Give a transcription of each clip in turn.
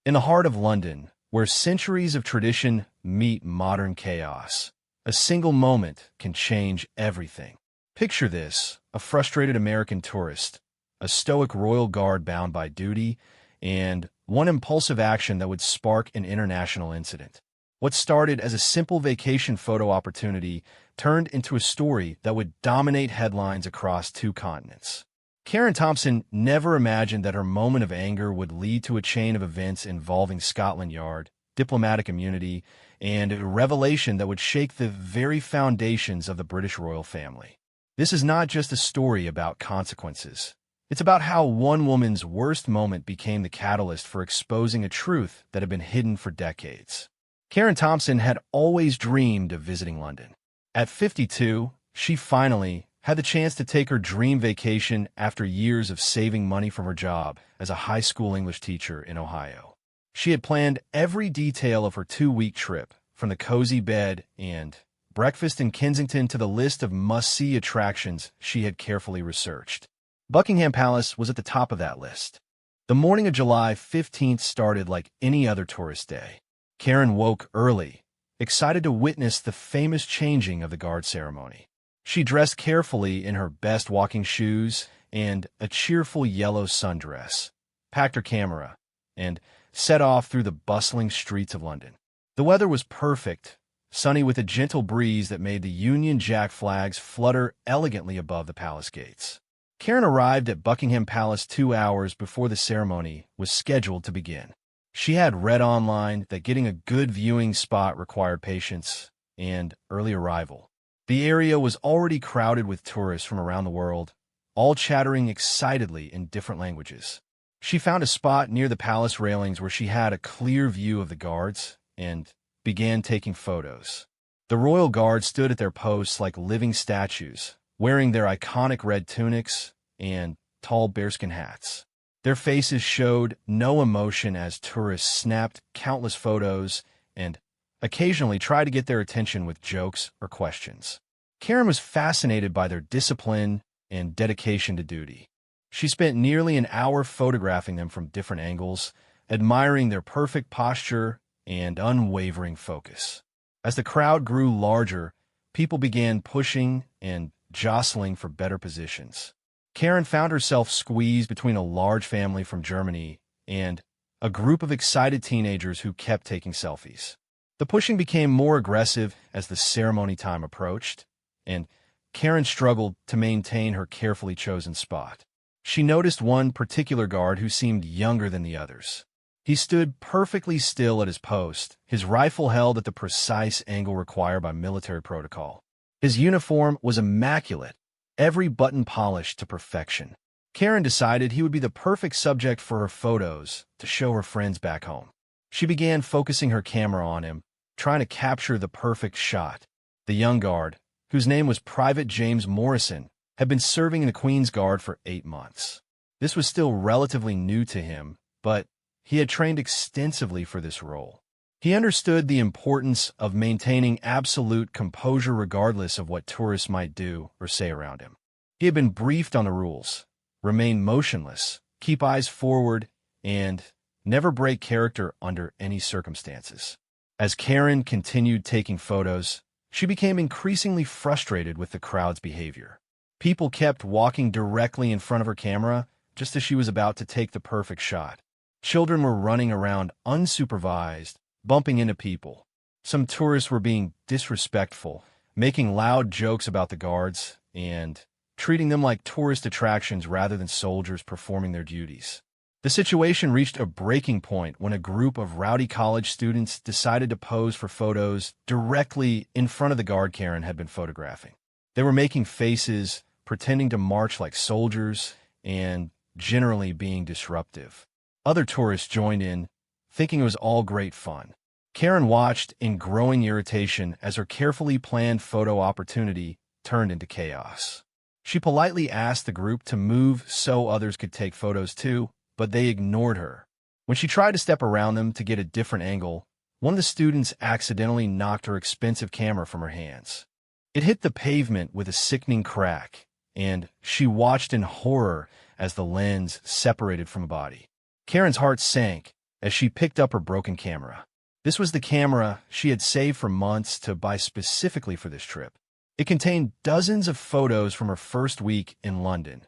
In the heart of London, where centuries of tradition meet modern chaos, a single moment can change everything. Picture this: a frustrated American tourist, a stoic royal guard bound by duty, and one impulsive action that would spark an international incident. What started as a simple vacation photo opportunity turned into a story that would dominate headlines across two continents. Karen Thompson never imagined that her moment of anger would lead to a chain of events involving Scotland Yard, diplomatic immunity, and a revelation that would shake the very foundations of the British royal family. This is not just a story about consequences. It's about how one woman's worst moment became the catalyst for exposing a truth that had been hidden for decades. Karen Thompson had always dreamed of visiting London. At 52, she finally had the chance to take her dream vacation after years of saving money from her job as a high school English teacher in Ohio. She had planned every detail of her 2-week trip, from the cozy bed and breakfast in Kensington to the list of must-see attractions she had carefully researched. Buckingham Palace was at the top of that list. The morning of July 15th started like any other tourist day. Karen woke early, excited to witness the famous changing of the guard ceremony. She dressed carefully in her best walking shoes and a cheerful yellow sundress, packed her camera, and set off through the bustling streets of London. The weather was perfect, sunny with a gentle breeze that made the Union Jack flags flutter elegantly above the palace gates. Karen arrived at Buckingham Palace 2 hours before the ceremony was scheduled to begin. She had read online that getting a good viewing spot required patience and early arrival. The area was already crowded with tourists from around the world, all chattering excitedly in different languages. She found a spot near the palace railings where she had a clear view of the guards and began taking photos. The royal guard stood at their posts like living statues, wearing their iconic red tunics and tall bearskin hats. Their faces showed no emotion as tourists snapped countless photos and occasionally tried to get their attention with jokes or questions. Karen was fascinated by their discipline and dedication to duty. She spent nearly an hour photographing them from different angles, admiring their perfect posture and unwavering focus. As the crowd grew larger, people began pushing and jostling for better positions. Karen found herself squeezed between a large family from Germany and a group of excited teenagers who kept taking selfies. The pushing became more aggressive as the ceremony time approached, and Karen struggled to maintain her carefully chosen spot. She noticed one particular guard who seemed younger than the others. He stood perfectly still at his post, his rifle held at the precise angle required by military protocol. His uniform was immaculate, every button polished to perfection. Karen decided he would be the perfect subject for her photos to show her friends back home. She began focusing her camera on him, trying to capture the perfect shot. The young guard, whose name was Private James Morrison, had been serving in the Queen's Guard for 8 months. This was still relatively new to him, but he had trained extensively for this role. He understood the importance of maintaining absolute composure regardless of what tourists might do or say around him. He had been briefed on the rules: remain motionless, keep eyes forward, and never break character under any circumstances. As Karen continued taking photos, she became increasingly frustrated with the crowd's behavior. People kept walking directly in front of her camera just as she was about to take the perfect shot. Children were running around unsupervised, bumping into people. Some tourists were being disrespectful, making loud jokes about the guards, and treating them like tourist attractions rather than soldiers performing their duties. The situation reached a breaking point when a group of rowdy college students decided to pose for photos directly in front of the guard Karen had been photographing. They were making faces, pretending to march like soldiers, and generally being disruptive. Other tourists joined in, thinking it was all great fun. Karen watched in growing irritation as her carefully planned photo opportunity turned into chaos. She politely asked the group to move so others could take photos too, but they ignored her. When she tried to step around them to get a different angle, one of the students accidentally knocked her expensive camera from her hands. It hit the pavement with a sickening crack, and she watched in horror as the lens separated from the body. Karen's heart sank as she picked up her broken camera. This was the camera she had saved for months to buy specifically for this trip. It contained dozens of photos from her first week in London,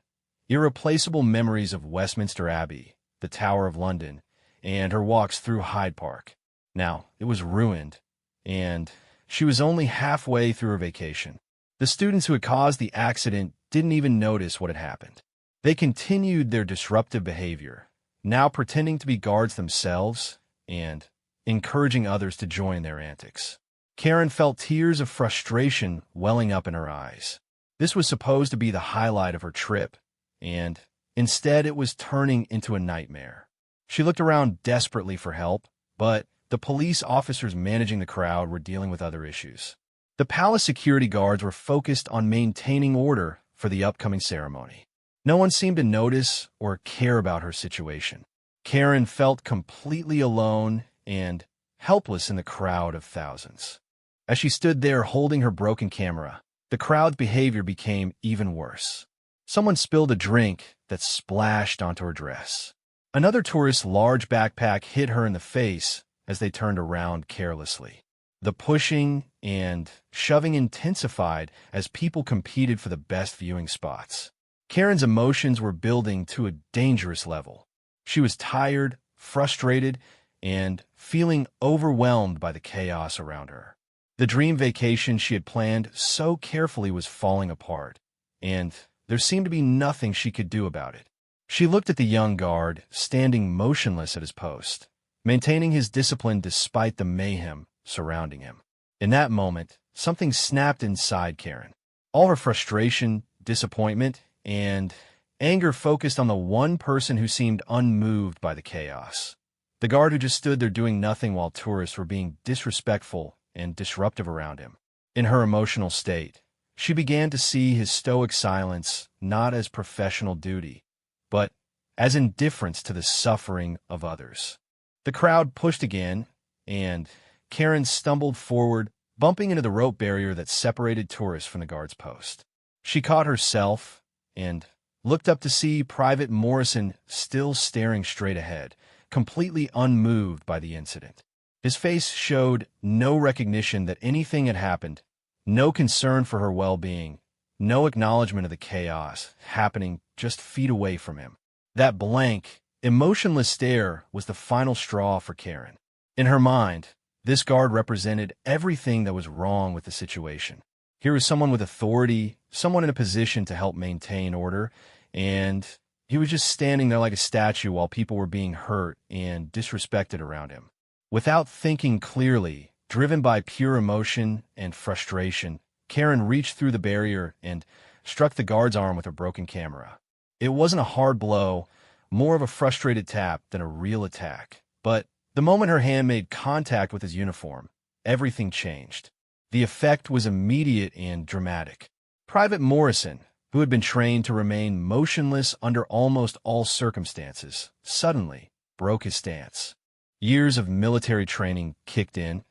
irreplaceable memories of Westminster Abbey, the Tower of London, and her walks through Hyde Park. Now, it was ruined, and she was only halfway through her vacation. The students who had caused the accident didn't even notice what had happened. They continued their disruptive behavior, now pretending to be guards themselves and encouraging others to join their antics. Karen felt tears of frustration welling up in her eyes. This was supposed to be the highlight of her trip, and instead it was turning into a nightmare. She looked around desperately for help, but the police officers managing the crowd were dealing with other issues. The palace security guards were focused on maintaining order for the upcoming ceremony. No one seemed to notice or care about her situation. Karen felt completely alone and helpless in the crowd of thousands. As she stood there holding her broken camera, the crowd's behavior became even worse. Someone spilled a drink that splashed onto her dress. Another tourist's large backpack hit her in the face as they turned around carelessly. The pushing and shoving intensified as people competed for the best viewing spots. Karen's emotions were building to a dangerous level. She was tired, frustrated, and feeling overwhelmed by the chaos around her. The dream vacation she had planned so carefully was falling apart, and there seemed to be nothing she could do about it. She looked at the young guard, standing motionless at his post, maintaining his discipline despite the mayhem surrounding him. In that moment, something snapped inside Karen. All her frustration, disappointment, and anger focused on the one person who seemed unmoved by the chaos. The guard who just stood there doing nothing while tourists were being disrespectful and disruptive around him. In her emotional state, she began to see his stoic silence not as professional duty, but as indifference to the suffering of others. The crowd pushed again, and Karen stumbled forward, bumping into the rope barrier that separated tourists from the guard's post. She caught herself and looked up to see Private Morrison still staring straight ahead, completely unmoved by the incident. His face showed no recognition that anything had happened, no concern for her well-being, no acknowledgement of the chaos happening just feet away from him. That blank, emotionless stare was the final straw for Karen. In her mind, this guard represented everything that was wrong with the situation. Here was someone with authority, someone in a position to help maintain order, and he was just standing there like a statue while people were being hurt and disrespected around him. Without thinking clearly, driven by pure emotion and frustration, Karen reached through the barrier and struck the guard's arm with her broken camera. It wasn't a hard blow, more of a frustrated tap than a real attack. But the moment her hand made contact with his uniform, everything changed. The effect was immediate and dramatic. Private Morrison, who had been trained to remain motionless under almost all circumstances, suddenly broke his stance. Years of military training kicked in,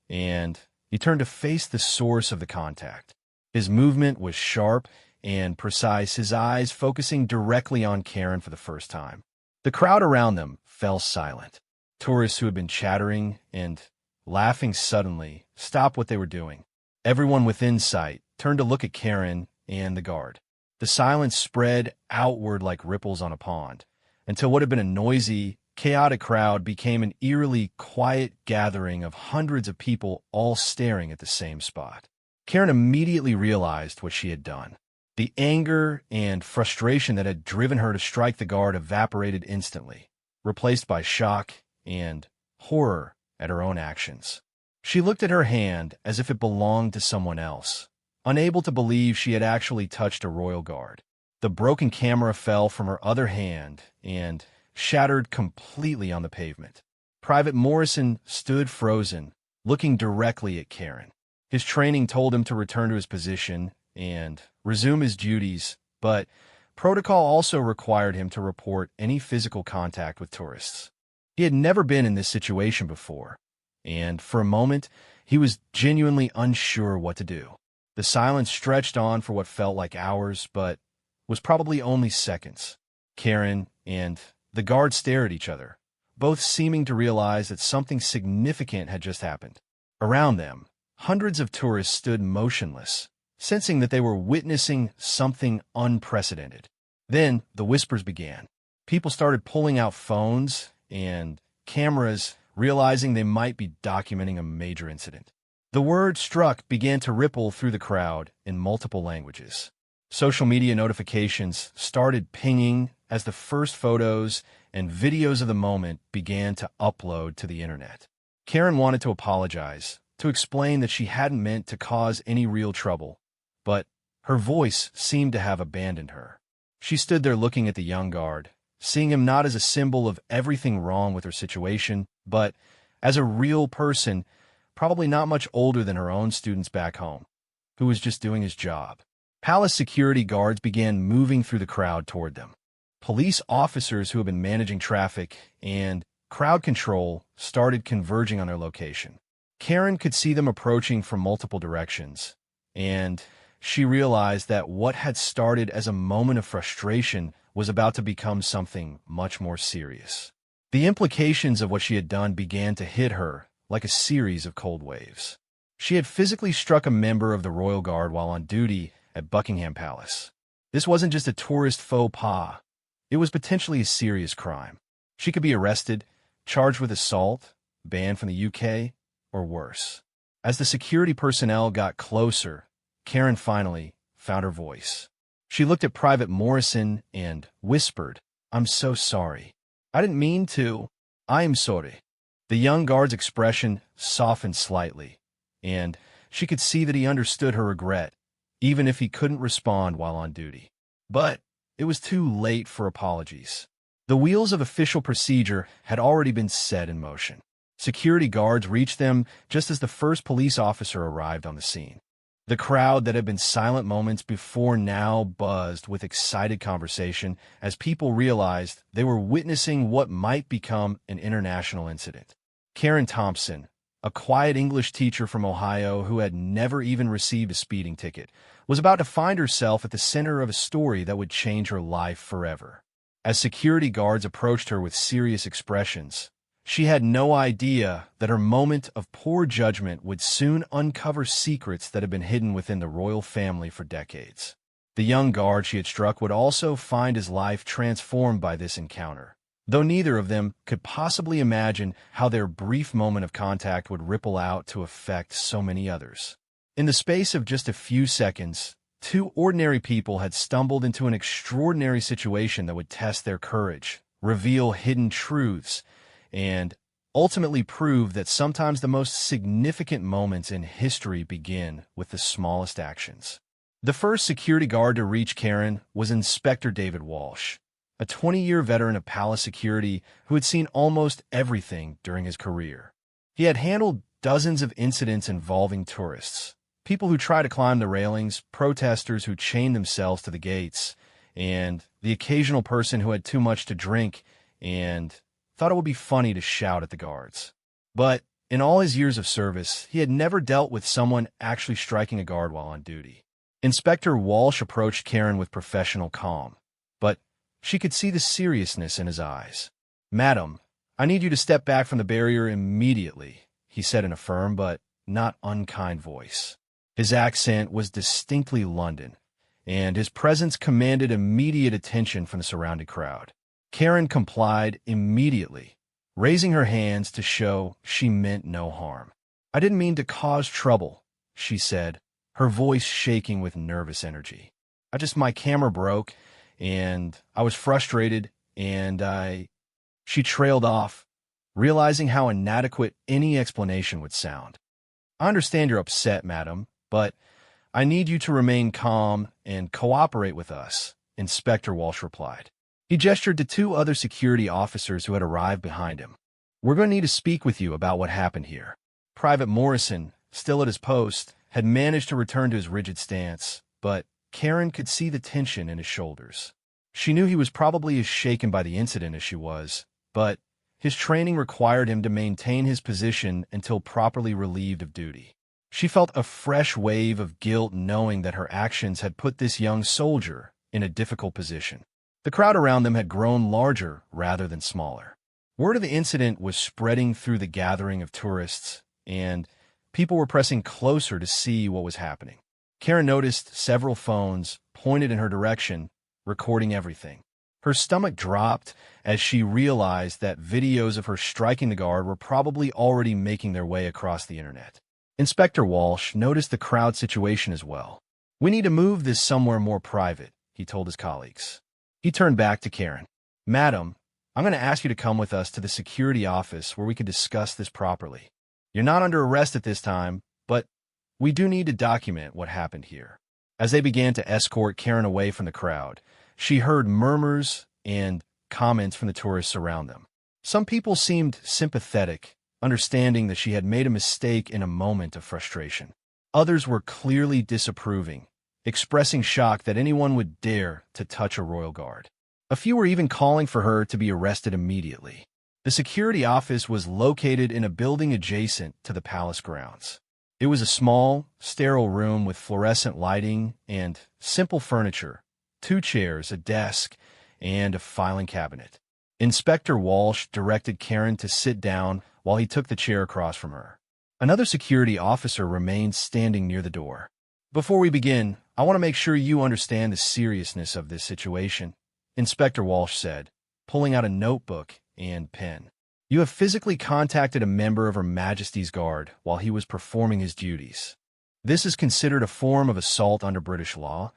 and he turned to face the source of the contact. His movement was sharp and precise, his eyes focusing directly on Karen for the first time. The crowd around them fell silent. Tourists who had been chattering and laughing suddenly stopped what they were doing. Everyone within sight turned to look at Karen and the guard. The silence spread outward like ripples on a pond, until what had been a noisy, chaotic crowd became an eerily quiet gathering of hundreds of people all staring at the same spot. Karen immediately realized what she had done. The anger and frustration that had driven her to strike the guard evaporated instantly, replaced by shock and horror at her own actions. She looked at her hand as if it belonged to someone else, unable to believe she had actually touched a royal guard. The broken camera fell from her other hand and shattered completely on the pavement. Private Morrison stood frozen, looking directly at Karen. His training told him to return to his position and resume his duties, but protocol also required him to report any physical contact with tourists. He had never been in this situation before, and for a moment, he was genuinely unsure what to do. The silence stretched on for what felt like hours, but was probably only seconds. Karen and the guard stared at each other, both seeming to realize that something significant had just happened. Around them, hundreds of tourists stood motionless, sensing that they were witnessing something unprecedented. Then the whispers began. People started pulling out phones and cameras, realizing they might be documenting a major incident. The word "struck" began to ripple through the crowd in multiple languages. Social media notifications started pinging as the first photos and videos of the moment began to upload to the internet. Karen wanted to apologize, to explain that she hadn't meant to cause any real trouble, but her voice seemed to have abandoned her. She stood there looking at the young guard, seeing him not as a symbol of everything wrong with her situation, but as a real person, probably not much older than her own students back home, who was just doing his job. Palace security guards began moving through the crowd toward them. Police officers who had been managing traffic and crowd control started converging on their location. Karen could see them approaching from multiple directions, and she realized that what had started as a moment of frustration was about to become something much more serious. The implications of what she had done began to hit her like a series of cold waves. She had physically struck a member of the Royal Guard while on duty at Buckingham Palace. This wasn't just a tourist faux pas. It was potentially a serious crime. She could be arrested, charged with assault, banned from the UK, or worse. As the security personnel got closer, Karen finally found her voice. She looked at Private Morrison and whispered, "I'm so sorry. I didn't mean to. I am sorry." The young guard's expression softened slightly, and she could see that he understood her regret, even if he couldn't respond while on duty. But it was too late for apologies. The wheels of official procedure had already been set in motion. Security guards reached them just as the first police officer arrived on the scene. The crowd that had been silent moments before now buzzed with excited conversation as people realized they were witnessing what might become an international incident. Karen Thompson, a quiet English teacher from Ohio who had never even received a speeding ticket, was about to find herself at the center of a story that would change her life forever. As security guards approached her with serious expressions, she had no idea that her moment of poor judgment would soon uncover secrets that had been hidden within the royal family for decades. The young guard she had struck would also find his life transformed by this encounter, though neither of them could possibly imagine how their brief moment of contact would ripple out to affect so many others. In the space of just a few seconds, two ordinary people had stumbled into an extraordinary situation that would test their courage, reveal hidden truths, and ultimately prove that sometimes the most significant moments in history begin with the smallest actions. The first security guard to reach Karen was Inspector David Walsh, a 20-year veteran of palace security who had seen almost everything during his career. He had handled dozens of incidents involving tourists, people who tried to climb the railings, protesters who chained themselves to the gates, and the occasional person who had too much to drink and thought it would be funny to shout at the guards. But in all his years of service, he had never dealt with someone actually striking a guard while on duty. Inspector Walsh approached Karen with professional calm, but she could see the seriousness in his eyes. "Madam, I need you to step back from the barrier immediately," he said in a firm but not unkind voice. His accent was distinctly London, and his presence commanded immediate attention from the surrounding crowd. Karen complied immediately, raising her hands to show she meant no harm. "I didn't mean to cause trouble," she said, her voice shaking with nervous energy. My camera broke, and I was frustrated, and She trailed off, realizing how inadequate any explanation would sound. "I understand you're upset, madam, but I need you to remain calm and cooperate with us," Inspector Walsh replied. He gestured to two other security officers who had arrived behind him. "We're going to need to speak with you about what happened here." Private Morrison, still at his post, had managed to return to his rigid stance, but Karen could see the tension in his shoulders. She knew he was probably as shaken by the incident as she was, but his training required him to maintain his position until properly relieved of duty. She felt a fresh wave of guilt knowing that her actions had put this young soldier in a difficult position. The crowd around them had grown larger rather than smaller. Word of the incident was spreading through the gathering of tourists, and people were pressing closer to see what was happening. Karen noticed several phones pointed in her direction, recording everything. Her stomach dropped as she realized that videos of her striking the guard were probably already making their way across the internet. Inspector Walsh noticed the crowd situation as well. "We need to move this somewhere more private," he told his colleagues. He turned back to Karen. "Madam, I'm going to ask you to come with us to the security office where we can discuss this properly. You're not under arrest at this time, but we do need to document what happened here." As they began to escort Karen away from the crowd, she heard murmurs and comments from the tourists around them. Some people seemed sympathetic, understanding that she had made a mistake in a moment of frustration. Others were clearly disapproving, expressing shock that anyone would dare to touch a royal guard. A few were even calling for her to be arrested immediately. The security office was located in a building adjacent to the palace grounds. It was a small, sterile room with fluorescent lighting and simple furniture, 2 chairs, a desk, and a filing cabinet. Inspector Walsh directed Karen to sit down while he took the chair across from her. Another security officer remained standing near the door. "Before we begin, I want to make sure you understand the seriousness of this situation," Inspector Walsh said, pulling out a notebook and pen. "You have physically contacted a member of Her Majesty's Guard while he was performing his duties. This is considered a form of assault under British law,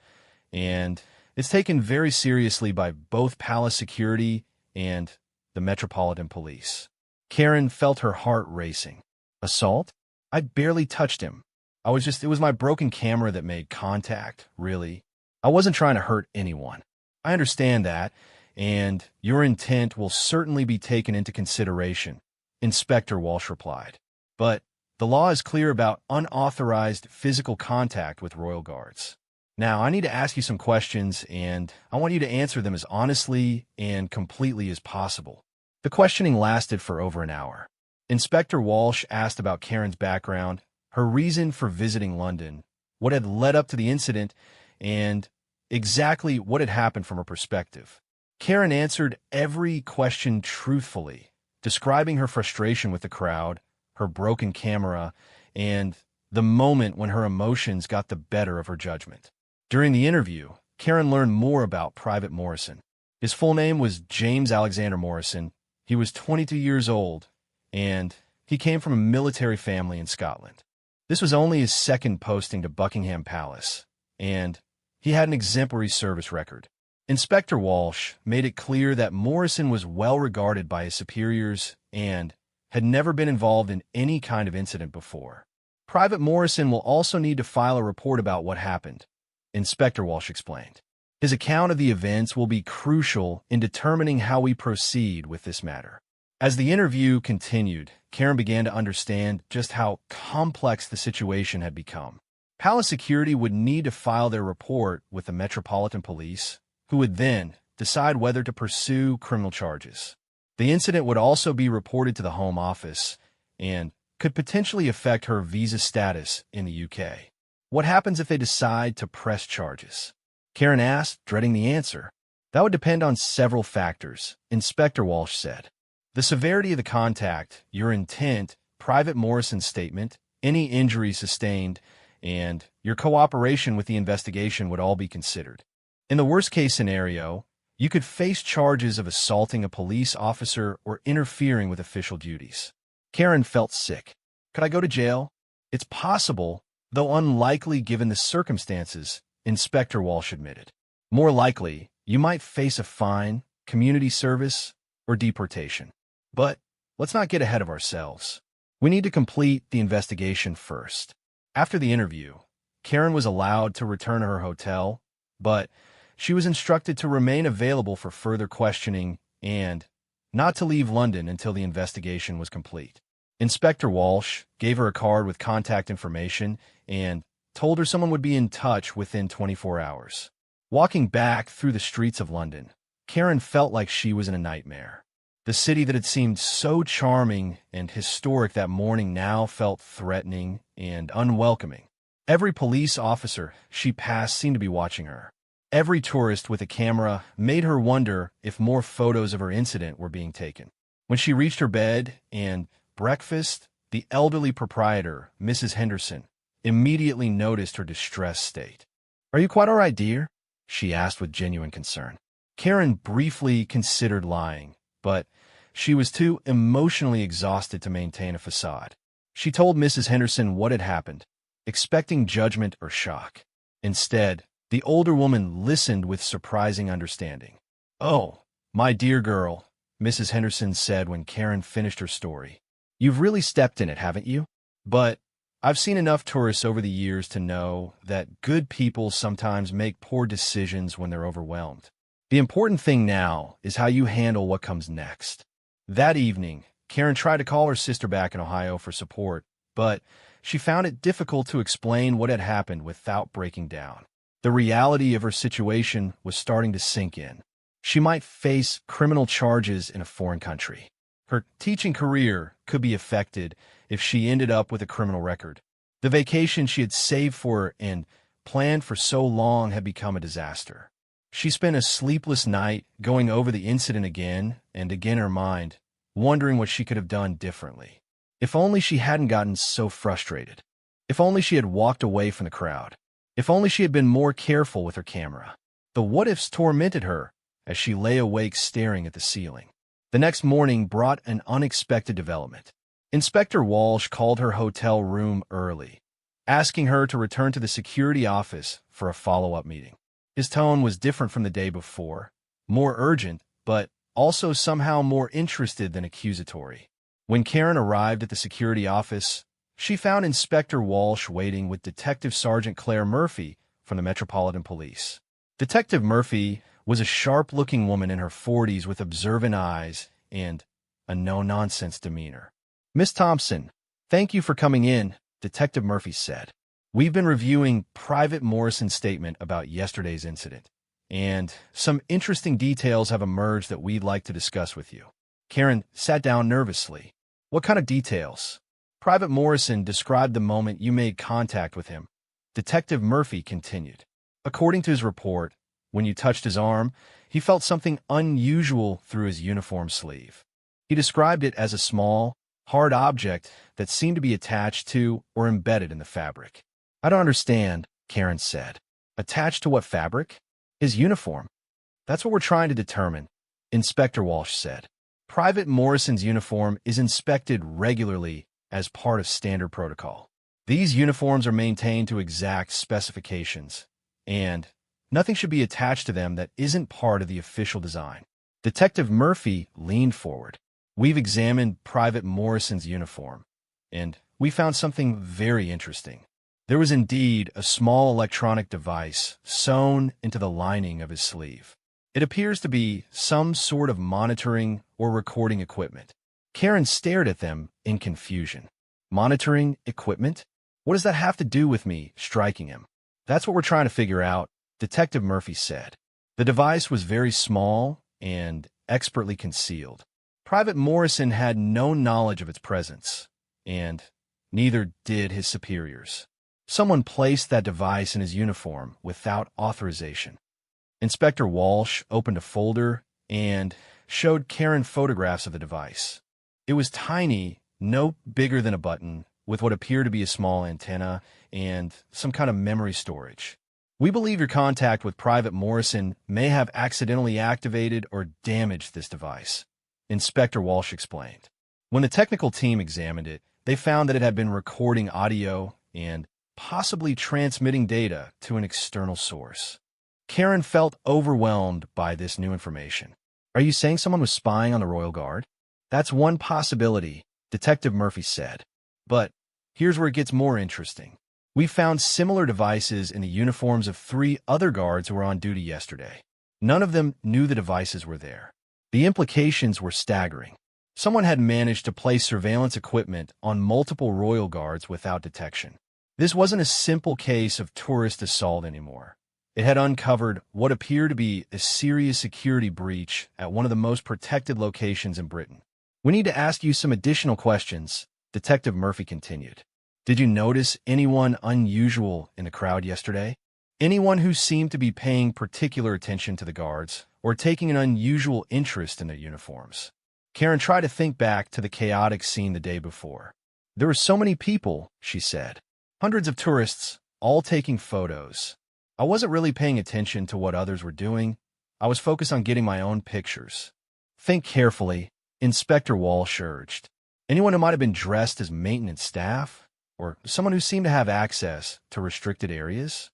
and it's taken very seriously by both palace security and the Metropolitan Police." Karen felt her heart racing. "Assault? I barely touched him. It was my broken camera that made contact, really. I wasn't trying to hurt anyone." "I understand that, and your intent will certainly be taken into consideration," Inspector Walsh replied. "But the law is clear about unauthorized physical contact with royal guards. Now, I need to ask you some questions, and I want you to answer them as honestly and completely as possible." The questioning lasted for over an hour. Inspector Walsh asked about Karen's background, her reason for visiting London, what had led up to the incident, and exactly what had happened from her perspective. Karen answered every question truthfully, describing her frustration with the crowd, her broken camera, and the moment when her emotions got the better of her judgment. During the interview, Karen learned more about Private Morrison. His full name was James Alexander Morrison. He was 22 years old, and he came from a military family in Scotland. This was only his second posting to Buckingham Palace, and he had an exemplary service record. Inspector Walsh made it clear that Morrison was well regarded by his superiors and had never been involved in any kind of incident before. Private Morrison will also need to file a report about what happened, Inspector Walsh explained. His account of the events will be crucial in determining how we proceed with this matter. As the interview continued, Karen began to understand just how complex the situation had become. Palace security would need to file their report with the Metropolitan Police, who would then decide whether to pursue criminal charges. The incident would also be reported to the Home Office and could potentially affect her visa status in the UK. What happens if they decide to press charges? Karen asked, dreading the answer. That would depend on several factors, Inspector Walsh said. The severity of the contact, your intent, Private Morrison's statement, any injury sustained, and your cooperation with the investigation would all be considered. In the worst-case scenario, you could face charges of assaulting a police officer or interfering with official duties. Karen felt sick. Could I go to jail? It's possible, though unlikely given the circumstances, Inspector Walsh admitted. More likely, you might face a fine, community service, or deportation. But let's not get ahead of ourselves. We need to complete the investigation first. After the interview, Karen was allowed to return to her hotel, but she was instructed to remain available for further questioning and not to leave London until the investigation was complete. Inspector Walsh gave her a card with contact information and told her someone would be in touch within 24 hours. Walking back through the streets of London, Karen felt like she was in a nightmare. The city that had seemed so charming and historic that morning now felt threatening and unwelcoming. Every police officer she passed seemed to be watching her. Every tourist with a camera made her wonder if more photos of her incident were being taken. When she reached her bed and breakfast, the elderly proprietor, Mrs. Henderson, immediately noticed her distressed state. "Are you quite all right, dear?" she asked with genuine concern. Karen briefly considered lying, but she was too emotionally exhausted to maintain a facade. She told Mrs. Henderson what had happened, expecting judgment or shock. Instead, the older woman listened with surprising understanding. "Oh, my dear girl," Mrs. Henderson said when Karen finished her story. "You've really stepped in it, haven't you? But I've seen enough tourists over the years to know that good people sometimes make poor decisions when they're overwhelmed. The important thing now is how you handle what comes next." That evening, Karen tried to call her sister back in Ohio for support, but she found it difficult to explain what had happened without breaking down. The reality of her situation was starting to sink in. She might face criminal charges in a foreign country. Her teaching career could be affected if she ended up with a criminal record. The vacation she had saved for and planned for so long had become a disaster. She spent a sleepless night going over the incident again and again in her mind, wondering what she could have done differently. If only she hadn't gotten so frustrated. If only she had walked away from the crowd. If only she had been more careful with her camera. The what-ifs tormented her as she lay awake staring at the ceiling. The next morning brought an unexpected development. Inspector Walsh called her hotel room early, asking her to return to the security office for a follow-up meeting. His tone was different from the day before, more urgent, but also somehow more interested than accusatory. When Karen arrived at the security office, she found Inspector Walsh waiting with Detective Sergeant Claire Murphy from the Metropolitan Police. Detective Murphy was a sharp-looking woman in her 40s with observant eyes and a no-nonsense demeanor. "Miss Thompson, thank you for coming in," Detective Murphy said. "We've been reviewing Private Morrison's statement about yesterday's incident, and some interesting details have emerged that we'd like to discuss with you." Karen sat down nervously. "What kind of details?" "Private Morrison described the moment you made contact with him," Detective Murphy continued. "According to his report, when you touched his arm, he felt something unusual through his uniform sleeve. He described it as a small, hard object that seemed to be attached to or embedded in the fabric." "I don't understand," Karen said. "Attached to what fabric?" "His uniform." "That's what we're trying to determine," Inspector Walsh said. "Private Morrison's uniform is inspected regularly as part of standard protocol. These uniforms are maintained to exact specifications, and nothing should be attached to them that isn't part of the official design." Detective Murphy leaned forward. "We've examined Private Morrison's uniform, and we found something very interesting. There was indeed a small electronic device sewn into the lining of his sleeve. It appears to be some sort of monitoring or recording equipment." Karen stared at them in confusion. "Monitoring equipment? What does that have to do with me striking him?" "That's what we're trying to figure out," Detective Murphy said. "The device was very small and expertly concealed. Private Morrison had no knowledge of its presence, and neither did his superiors. Someone placed that device in his uniform without authorization." Inspector Walsh opened a folder and showed Karen photographs of the device. It was tiny, no bigger than a button, with what appeared to be a small antenna and some kind of memory storage. "We believe your contact with Private Morrison may have accidentally activated or damaged this device," Inspector Walsh explained. "When the technical team examined it, they found that it had been recording audio and possibly transmitting data to an external source." Karen felt overwhelmed by this new information. "Are you saying someone was spying on the Royal Guard?" "That's one possibility," Detective Murphy said. "But here's where it gets more interesting. We found similar devices in the uniforms of 3 other guards who were on duty yesterday. None of them knew the devices were there. The implications were staggering. Someone had managed to place surveillance equipment on multiple Royal Guards without detection. This wasn't a simple case of tourist assault anymore. It had uncovered what appeared to be a serious security breach at one of the most protected locations in Britain. "We need to ask you some additional questions," Detective Murphy continued. "Did you notice anyone unusual in the crowd yesterday? Anyone who seemed to be paying particular attention to the guards or taking an unusual interest in their uniforms?" Karen tried to think back to the chaotic scene the day before. There were so many people, she said. Hundreds of tourists, all taking photos. I wasn't really paying attention to what others were doing. I was focused on getting my own pictures. Think carefully, Inspector Walsh urged. Anyone who might have been dressed as maintenance staff? Or someone who seemed to have access to restricted areas?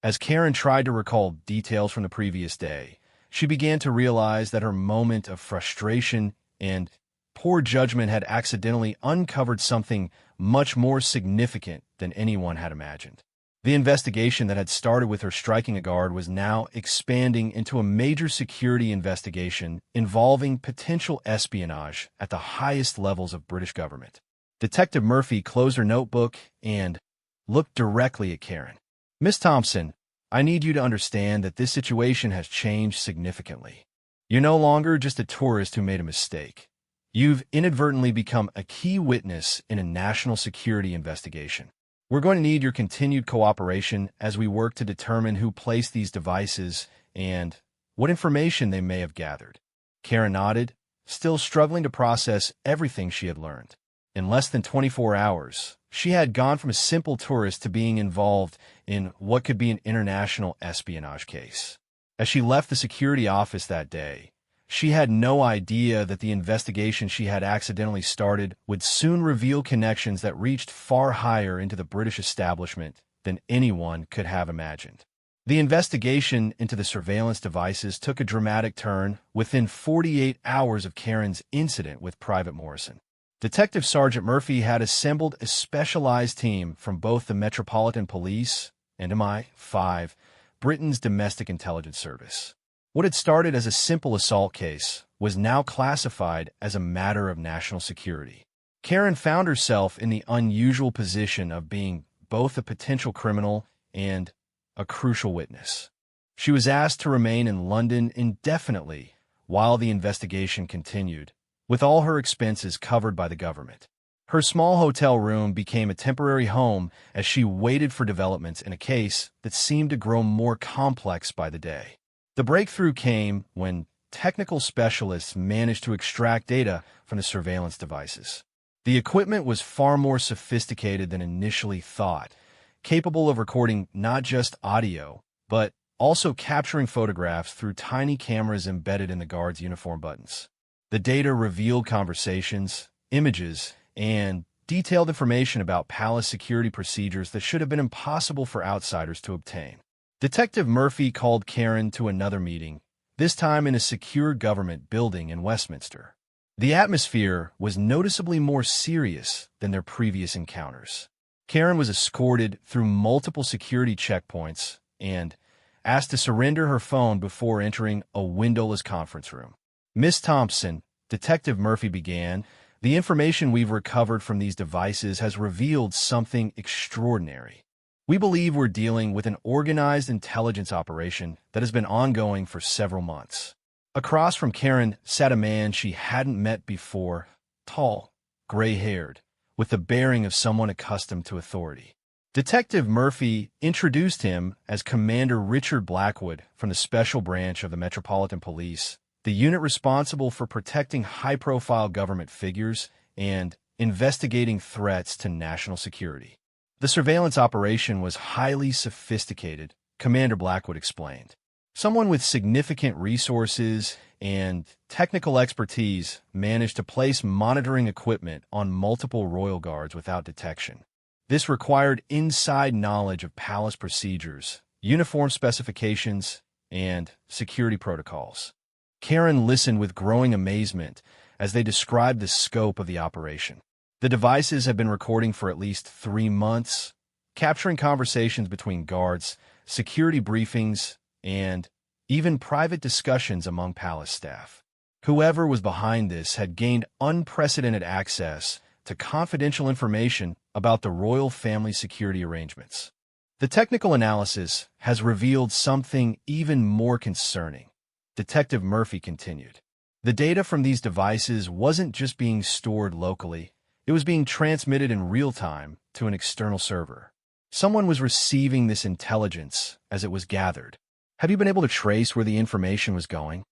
As Karen tried to recall details from the previous day, she began to realize that her moment of frustration and poor judgment had accidentally uncovered something much more significant than anyone had imagined. The investigation that had started with her striking a guard was now expanding into a major security investigation involving potential espionage at the highest levels of British government. Detective Murphy closed her notebook and looked directly at Karen. "Miss Thompson, I need you to understand that this situation has changed significantly. You're no longer just a tourist who made a mistake. You've inadvertently become a key witness in a national security investigation. We're going to need your continued cooperation as we work to determine who placed these devices and what information they may have gathered." Karen nodded, still struggling to process everything she had learned. In less than 24 hours, she had gone from a simple tourist to being involved in what could be an international espionage case. As she left the security office that day, she had no idea that the investigation she had accidentally started would soon reveal connections that reached far higher into the British establishment than anyone could have imagined. The investigation into the surveillance devices took a dramatic turn within 48 hours of Karen's incident with Private Morrison. Detective Sergeant Murphy had assembled a specialized team from both the Metropolitan Police and MI5, Britain's domestic intelligence service. What had started as a simple assault case was now classified as a matter of national security. Karen found herself in the unusual position of being both a potential criminal and a crucial witness. She was asked to remain in London indefinitely while the investigation continued, with all her expenses covered by the government. Her small hotel room became a temporary home as she waited for developments in a case that seemed to grow more complex by the day. The breakthrough came when technical specialists managed to extract data from the surveillance devices. The equipment was far more sophisticated than initially thought, capable of recording not just audio, but also capturing photographs through tiny cameras embedded in the guards' uniform buttons. The data revealed conversations, images, and detailed information about palace security procedures that should have been impossible for outsiders to obtain. Detective Murphy called Karen to another meeting, this time in a secure government building in Westminster. The atmosphere was noticeably more serious than their previous encounters. Karen was escorted through multiple security checkpoints and asked to surrender her phone before entering a windowless conference room. "Miss Thompson," Detective Murphy began, "the information we've recovered from these devices has revealed something extraordinary. We believe we're dealing with an organized intelligence operation that has been ongoing for several months." Across from Karen sat a man she hadn't met before, tall, gray-haired, with the bearing of someone accustomed to authority. Detective Murphy introduced him as Commander Richard Blackwood from the Special Branch of the Metropolitan Police, the unit responsible for protecting high-profile government figures and investigating threats to national security. The surveillance operation was highly sophisticated, Commander Blackwood explained. Someone with significant resources and technical expertise managed to place monitoring equipment on multiple royal guards without detection. This required inside knowledge of palace procedures, uniform specifications, and security protocols. Karen listened with growing amazement as they described the scope of the operation. The devices had been recording for at least 3 months, capturing conversations between guards, security briefings, and even private discussions among palace staff. Whoever was behind this had gained unprecedented access to confidential information about the royal family security arrangements. The technical analysis has revealed something even more concerning, Detective Murphy continued. The data from these devices wasn't just being stored locally, it was being transmitted in real time to an external server. Someone was receiving this intelligence as it was gathered. Have you been able to trace where the information was going?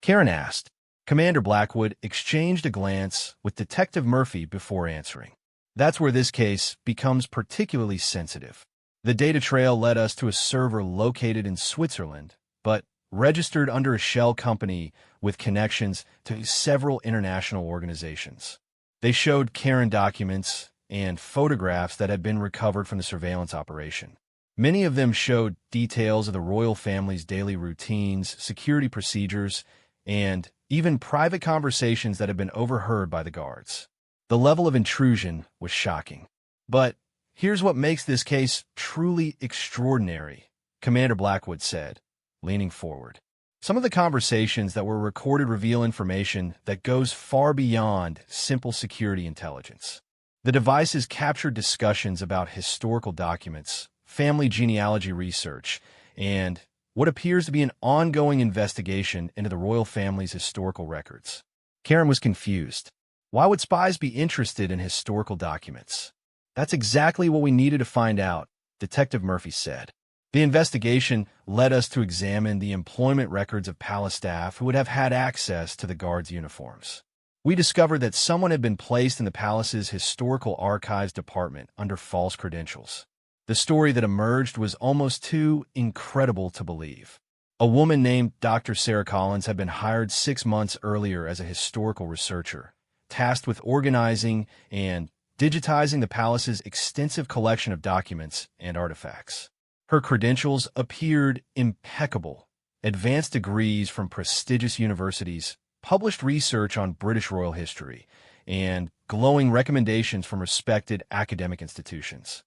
Karen asked. Commander Blackwood exchanged a glance with Detective Murphy before answering. That's where this case becomes particularly sensitive. The data trail led us to a server located in Switzerland, but registered under a shell company with connections to several international organizations. They showed Karen documents and photographs that had been recovered from the surveillance operation. Many of them showed details of the royal family's daily routines, security procedures, and even private conversations that had been overheard by the guards. The level of intrusion was shocking. But here's what makes this case truly extraordinary, Commander Blackwood said, leaning forward. Some of the conversations that were recorded reveal information that goes far beyond simple security intelligence. The devices captured discussions about historical documents, family genealogy research, and what appears to be an ongoing investigation into the royal family's historical records. Karen was confused. Why would spies be interested in historical documents? That's exactly what we needed to find out, Detective Murphy said. The investigation led us to examine the employment records of palace staff who would have had access to the guards' uniforms. We discovered that someone had been placed in the palace's historical archives department under false credentials. The story that emerged was almost too incredible to believe. A woman named Dr. Sarah Collins had been hired 6 months earlier as a historical researcher, tasked with organizing and digitizing the palace's extensive collection of documents and artifacts. Her credentials appeared impeccable: advanced degrees from prestigious universities, published research on British royal history, and glowing recommendations from respected academic institutions.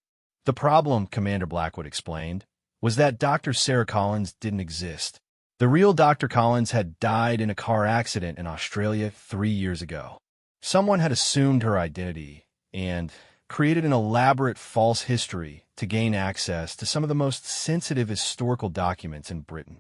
The problem, Commander Blackwood explained, was that Dr. Sarah Collins didn't exist. The real Dr. Collins had died in a car accident in Australia 3 years ago. Someone had assumed her identity and created an elaborate false history to gain access to some of the most sensitive historical documents in Britain.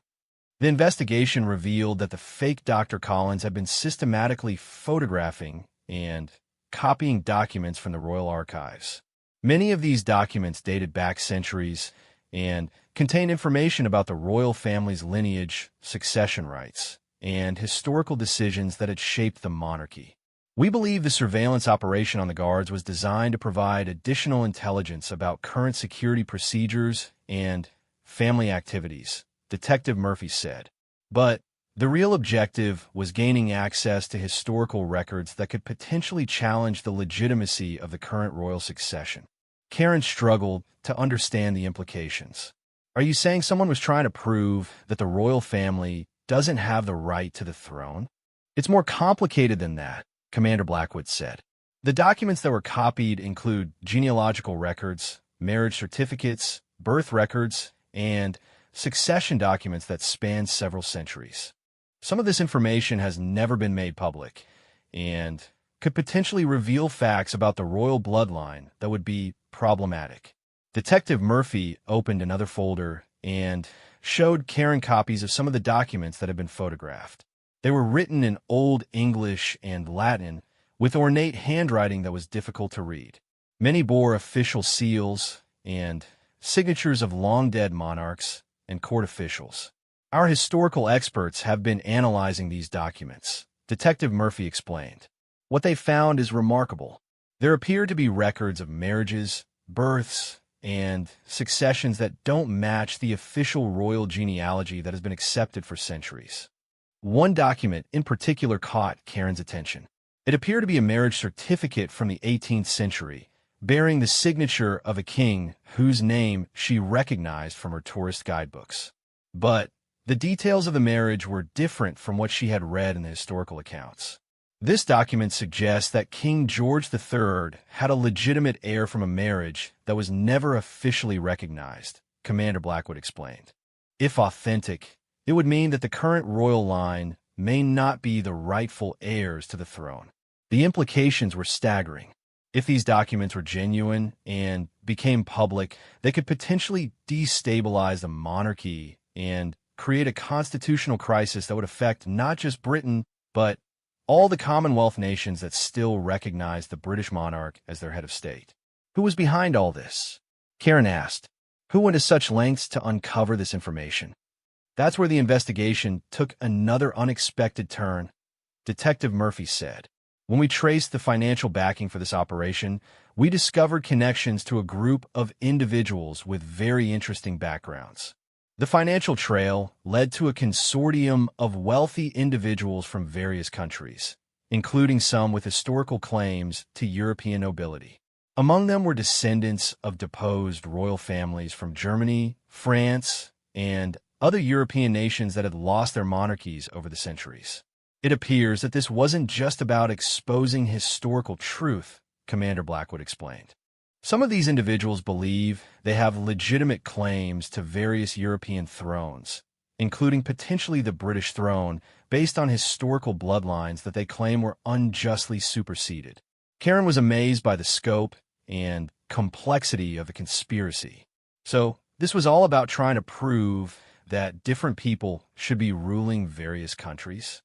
The investigation revealed that the fake Dr. Collins had been systematically photographing and copying documents from the royal archives. Many of these documents dated back centuries and contained information about the royal family's lineage, succession rights, and historical decisions that had shaped the monarchy. We believe the surveillance operation on the guards was designed to provide additional intelligence about current security procedures and family activities, Detective Murphy said. But the real objective was gaining access to historical records that could potentially challenge the legitimacy of the current royal succession. Karen struggled to understand the implications. Are you saying someone was trying to prove that the royal family doesn't have the right to the throne? It's more complicated than that, Commander Blackwood said. The documents that were copied include genealogical records, marriage certificates, birth records, and succession documents that span several centuries. Some of this information has never been made public and could potentially reveal facts about the royal bloodline that would be problematic. Detective Murphy opened another folder and showed Karen copies of some of the documents that had been photographed. They were written in Old English and Latin, with ornate handwriting that was difficult to read. Many bore official seals and signatures of long-dead monarchs and court officials. Our historical experts have been analyzing these documents, Detective Murphy explained. What they found is remarkable. There appear to be records of marriages, births, and successions that don't match the official royal genealogy that has been accepted for centuries. One document in particular caught Karen's attention. It appeared to be a marriage certificate from the 18th century, bearing the signature of a king whose name she recognized from her tourist guidebooks. But the details of the marriage were different from what she had read in the historical accounts. This document suggests that King George III had a legitimate heir from a marriage that was never officially recognized, Commander Blackwood explained. If authentic, it would mean that the current royal line may not be the rightful heirs to the throne. The implications were staggering. If these documents were genuine and became public, they could potentially destabilize the monarchy and create a constitutional crisis that would affect not just Britain, but all the Commonwealth nations that still recognize the British monarch as their head of state. Who was behind all this? Karen asked. Who went to such lengths to uncover this information? That's where the investigation took another unexpected turn, Detective Murphy said. When we traced the financial backing for this operation, we discovered connections to a group of individuals with very interesting backgrounds. The financial trail led to a consortium of wealthy individuals from various countries, including some with historical claims to European nobility. Among them were descendants of deposed royal families from Germany, France, and other European nations that had lost their monarchies over the centuries. It appears that this wasn't just about exposing historical truth, Commander Blackwood explained. Some of these individuals believe they have legitimate claims to various European thrones, including potentially the British throne, based on historical bloodlines that they claim were unjustly superseded. Karen was amazed by the scope and complexity of the conspiracy. So, this was all about trying to prove that different people should be ruling various countries?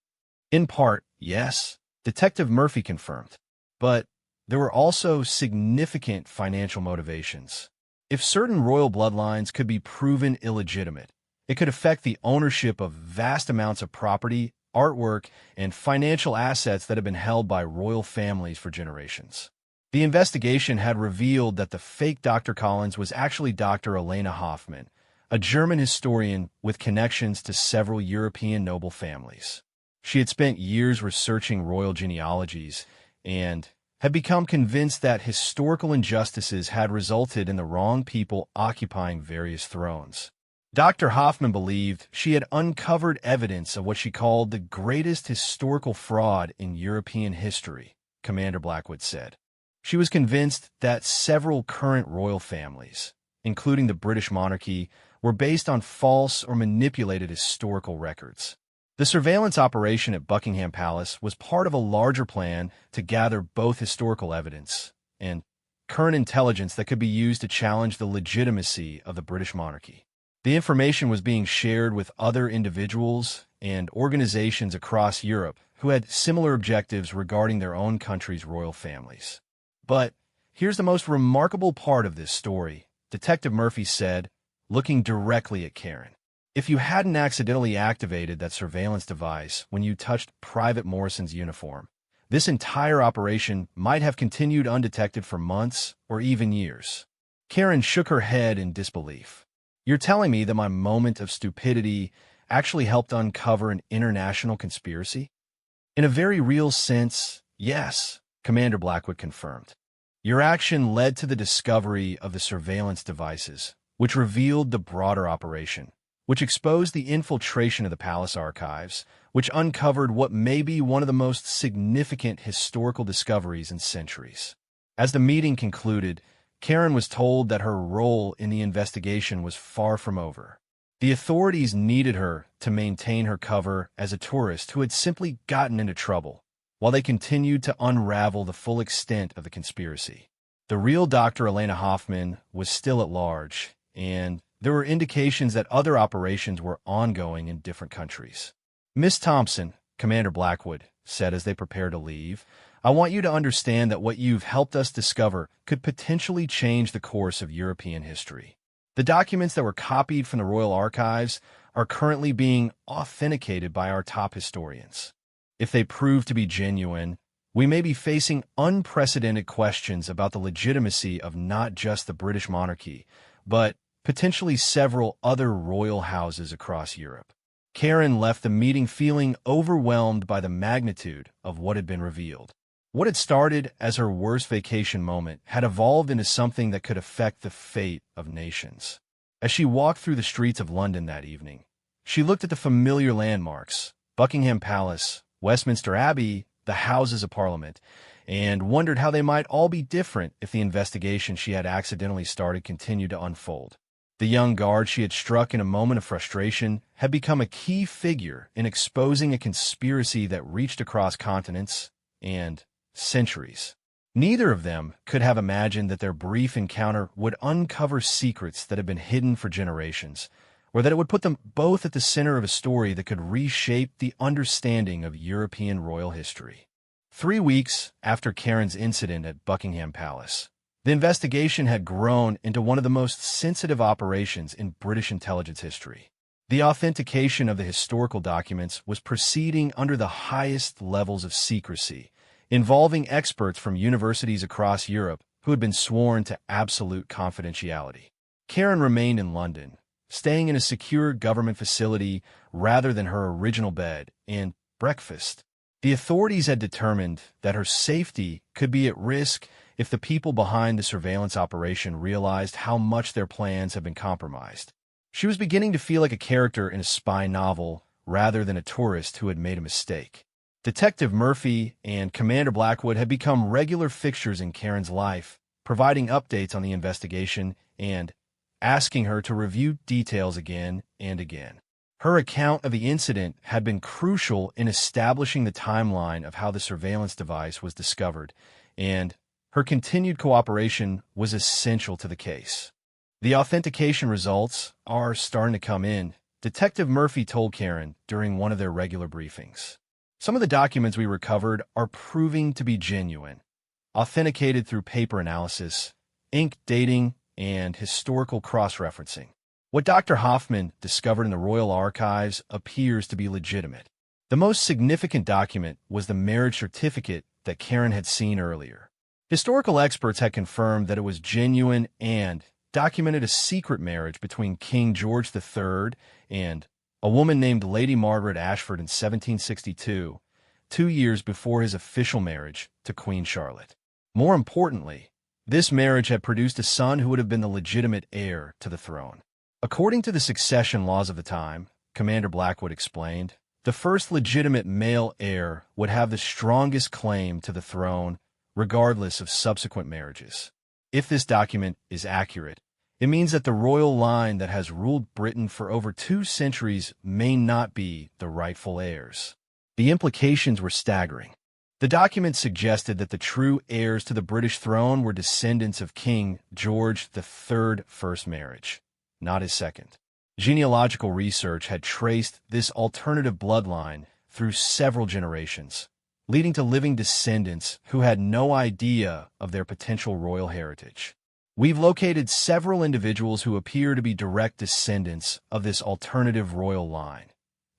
In part, yes, Detective Murphy confirmed. But there were also significant financial motivations. If certain royal bloodlines could be proven illegitimate, it could affect the ownership of vast amounts of property, artwork, and financial assets that have been held by royal families for generations. The investigation had revealed that the fake Dr. Collins was actually Dr. Elena Hoffman, a German historian with connections to several European noble families. She had spent years researching royal genealogies and had become convinced that historical injustices had resulted in the wrong people occupying various thrones. Dr. Hoffman believed she had uncovered evidence of what she called the greatest historical fraud in European history, Commander Blackwood said. She was convinced that several current royal families, including the British monarchy, were based on false or manipulated historical records. The surveillance operation at Buckingham Palace was part of a larger plan to gather both historical evidence and current intelligence that could be used to challenge the legitimacy of the British monarchy. The information was being shared with other individuals and organizations across Europe who had similar objectives regarding their own country's royal families. But here's the most remarkable part of this story, Detective Murphy said, looking directly at Karen. If you hadn't accidentally activated that surveillance device when you touched Private Morrison's uniform, this entire operation might have continued undetected for months or even years. Karen shook her head in disbelief. You're telling me that my moment of stupidity actually helped uncover an international conspiracy? In a very real sense, yes, Commander Blackwood confirmed. Your action led to the discovery of the surveillance devices, which revealed the broader operation, which exposed the infiltration of the palace archives, which uncovered what may be one of the most significant historical discoveries in centuries. As the meeting concluded, Karen was told that her role in the investigation was far from over. The authorities needed her to maintain her cover as a tourist who had simply gotten into trouble, while they continued to unravel the full extent of the conspiracy. The real Dr. Elena Hoffman was still at large, and there were indications that other operations were ongoing in different countries. Miss Thompson, Commander Blackwood said as they prepared to leave, I want you to understand that what you've helped us discover could potentially change the course of European history. The documents that were copied from the Royal Archives are currently being authenticated by our top historians. If they prove to be genuine, we may be facing unprecedented questions about the legitimacy of not just the British monarchy, but potentially several other royal houses across Europe. Karen left the meeting feeling overwhelmed by the magnitude of what had been revealed. What had started as her worst vacation moment had evolved into something that could affect the fate of nations. As she walked through the streets of London that evening, she looked at the familiar landmarks, Buckingham Palace, Westminster Abbey, the Houses of Parliament, and wondered how they might all be different if the investigation she had accidentally started continued to unfold. The young guard she had struck in a moment of frustration had become a key figure in exposing a conspiracy that reached across continents and centuries. Neither of them could have imagined that their brief encounter would uncover secrets that had been hidden for generations, or that it would put them both at the center of a story that could reshape the understanding of European royal history. 3 weeks after Karen's incident at Buckingham Palace, the investigation had grown into one of the most sensitive operations in British intelligence history. The authentication of the historical documents was proceeding under the highest levels of secrecy, involving experts from universities across Europe who had been sworn to absolute confidentiality. Karen remained in London, staying in a secure government facility rather than her original bed and breakfast. The authorities had determined that her safety could be at risk if the people behind the surveillance operation realized how much their plans had been compromised. She was beginning to feel like a character in a spy novel rather than a tourist who had made a mistake. Detective Murphy and Commander Blackwood had become regular fixtures in Karen's life, providing updates on the investigation and asking her to review details again and again. Her account of the incident had been crucial in establishing the timeline of how the surveillance device was discovered, and her continued cooperation was essential to the case. The authentication results are starting to come in, Detective Murphy told Karen during one of their regular briefings. Some of the documents we recovered are proving to be genuine, authenticated through paper analysis, ink dating, and historical cross-referencing. What Dr. Hoffman discovered in the Royal Archives appears to be legitimate. The most significant document was the marriage certificate that Karen had seen earlier. Historical experts had confirmed that it was genuine and documented a secret marriage between King George III and a woman named Lady Margaret Ashford in 1762, 2 years before his official marriage to Queen Charlotte. More importantly, this marriage had produced a son who would have been the legitimate heir to the throne. According to the succession laws of the time, Commander Blackwood explained, the first legitimate male heir would have the strongest claim to the throne, regardless of subsequent marriages. If this document is accurate, it means that the royal line that has ruled Britain for over 2 centuries may not be the rightful heirs. The implications were staggering. The document suggested that the true heirs to the British throne were descendants of King George III's first marriage, not his second. Genealogical research had traced this alternative bloodline through several generations, leading to living descendants who had no idea of their potential royal heritage. We've located several individuals who appear to be direct descendants of this alternative royal line,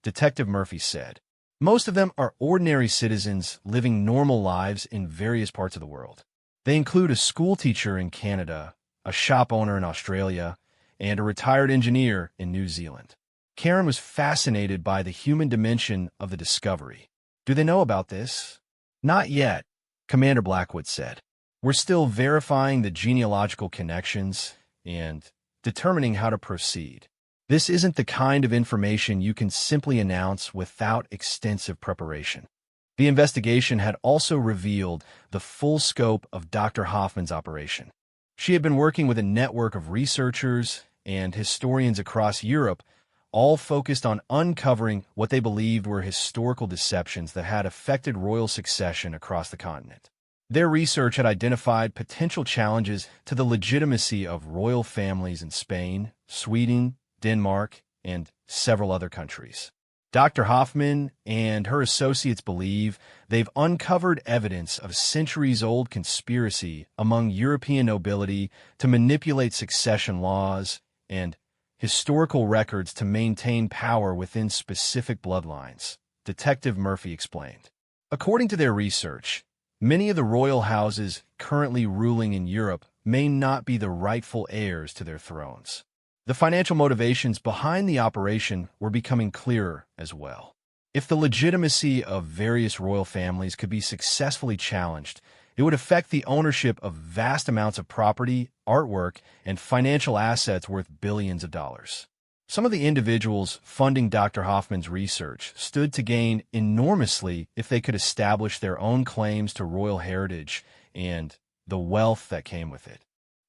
Detective Murphy said. Most of them are ordinary citizens living normal lives in various parts of the world. They include a schoolteacher in Canada, a shop owner in Australia, and a retired engineer in New Zealand. Karen was fascinated by the human dimension of the discovery. Do they know about this? Not yet, Commander Blackwood said. We're still verifying the genealogical connections and determining how to proceed. This isn't the kind of information you can simply announce without extensive preparation. The investigation had also revealed the full scope of Dr. Hoffman's operation. She had been working with a network of researchers and historians across Europe, all focused on uncovering what they believed were historical deceptions that had affected royal succession across the continent. Their research had identified potential challenges to the legitimacy of royal families in Spain, Sweden, Denmark, and several other countries. Dr. Hoffman and her associates believe they've uncovered evidence of centuries-old conspiracy among European nobility to manipulate succession laws and historical records to maintain power within specific bloodlines, Detective Murphy explained. According to their research, many of the royal houses currently ruling in Europe may not be the rightful heirs to their thrones. The financial motivations behind the operation were becoming clearer as well. If the legitimacy of various royal families could be successfully challenged, it would affect the ownership of vast amounts of property, artwork, and financial assets worth billions of dollars. Some of the individuals funding Dr. Hoffman's research stood to gain enormously if they could establish their own claims to royal heritage and the wealth that came with it.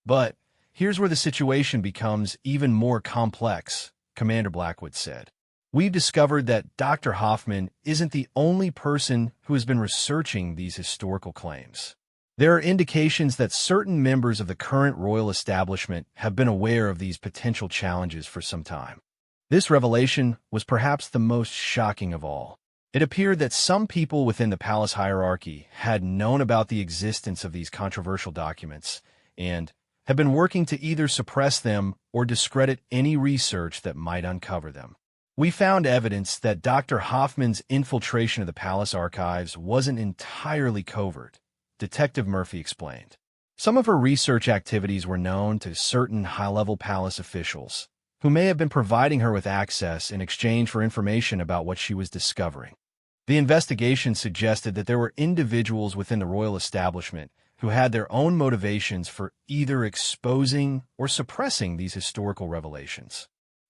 But here's where the situation becomes even more complex, Commander Blackwood said. We've discovered that Dr. Hoffman isn't the only person who has been researching these historical claims. There are indications that certain members of the current royal establishment have been aware of these potential challenges for some time. This revelation was perhaps the most shocking of all. It appeared that some people within the palace hierarchy had known about the existence of these controversial documents and have been working to either suppress them or discredit any research that might uncover them. We found evidence that Dr. Hoffman's infiltration of the palace archives wasn't entirely covert, Detective Murphy explained. Some of her research activities were known to certain high-level palace officials, who may have been providing her with access in exchange for information about what she was discovering. The investigation suggested that there were individuals within the royal establishment who had their own motivations for either exposing or suppressing these historical revelations.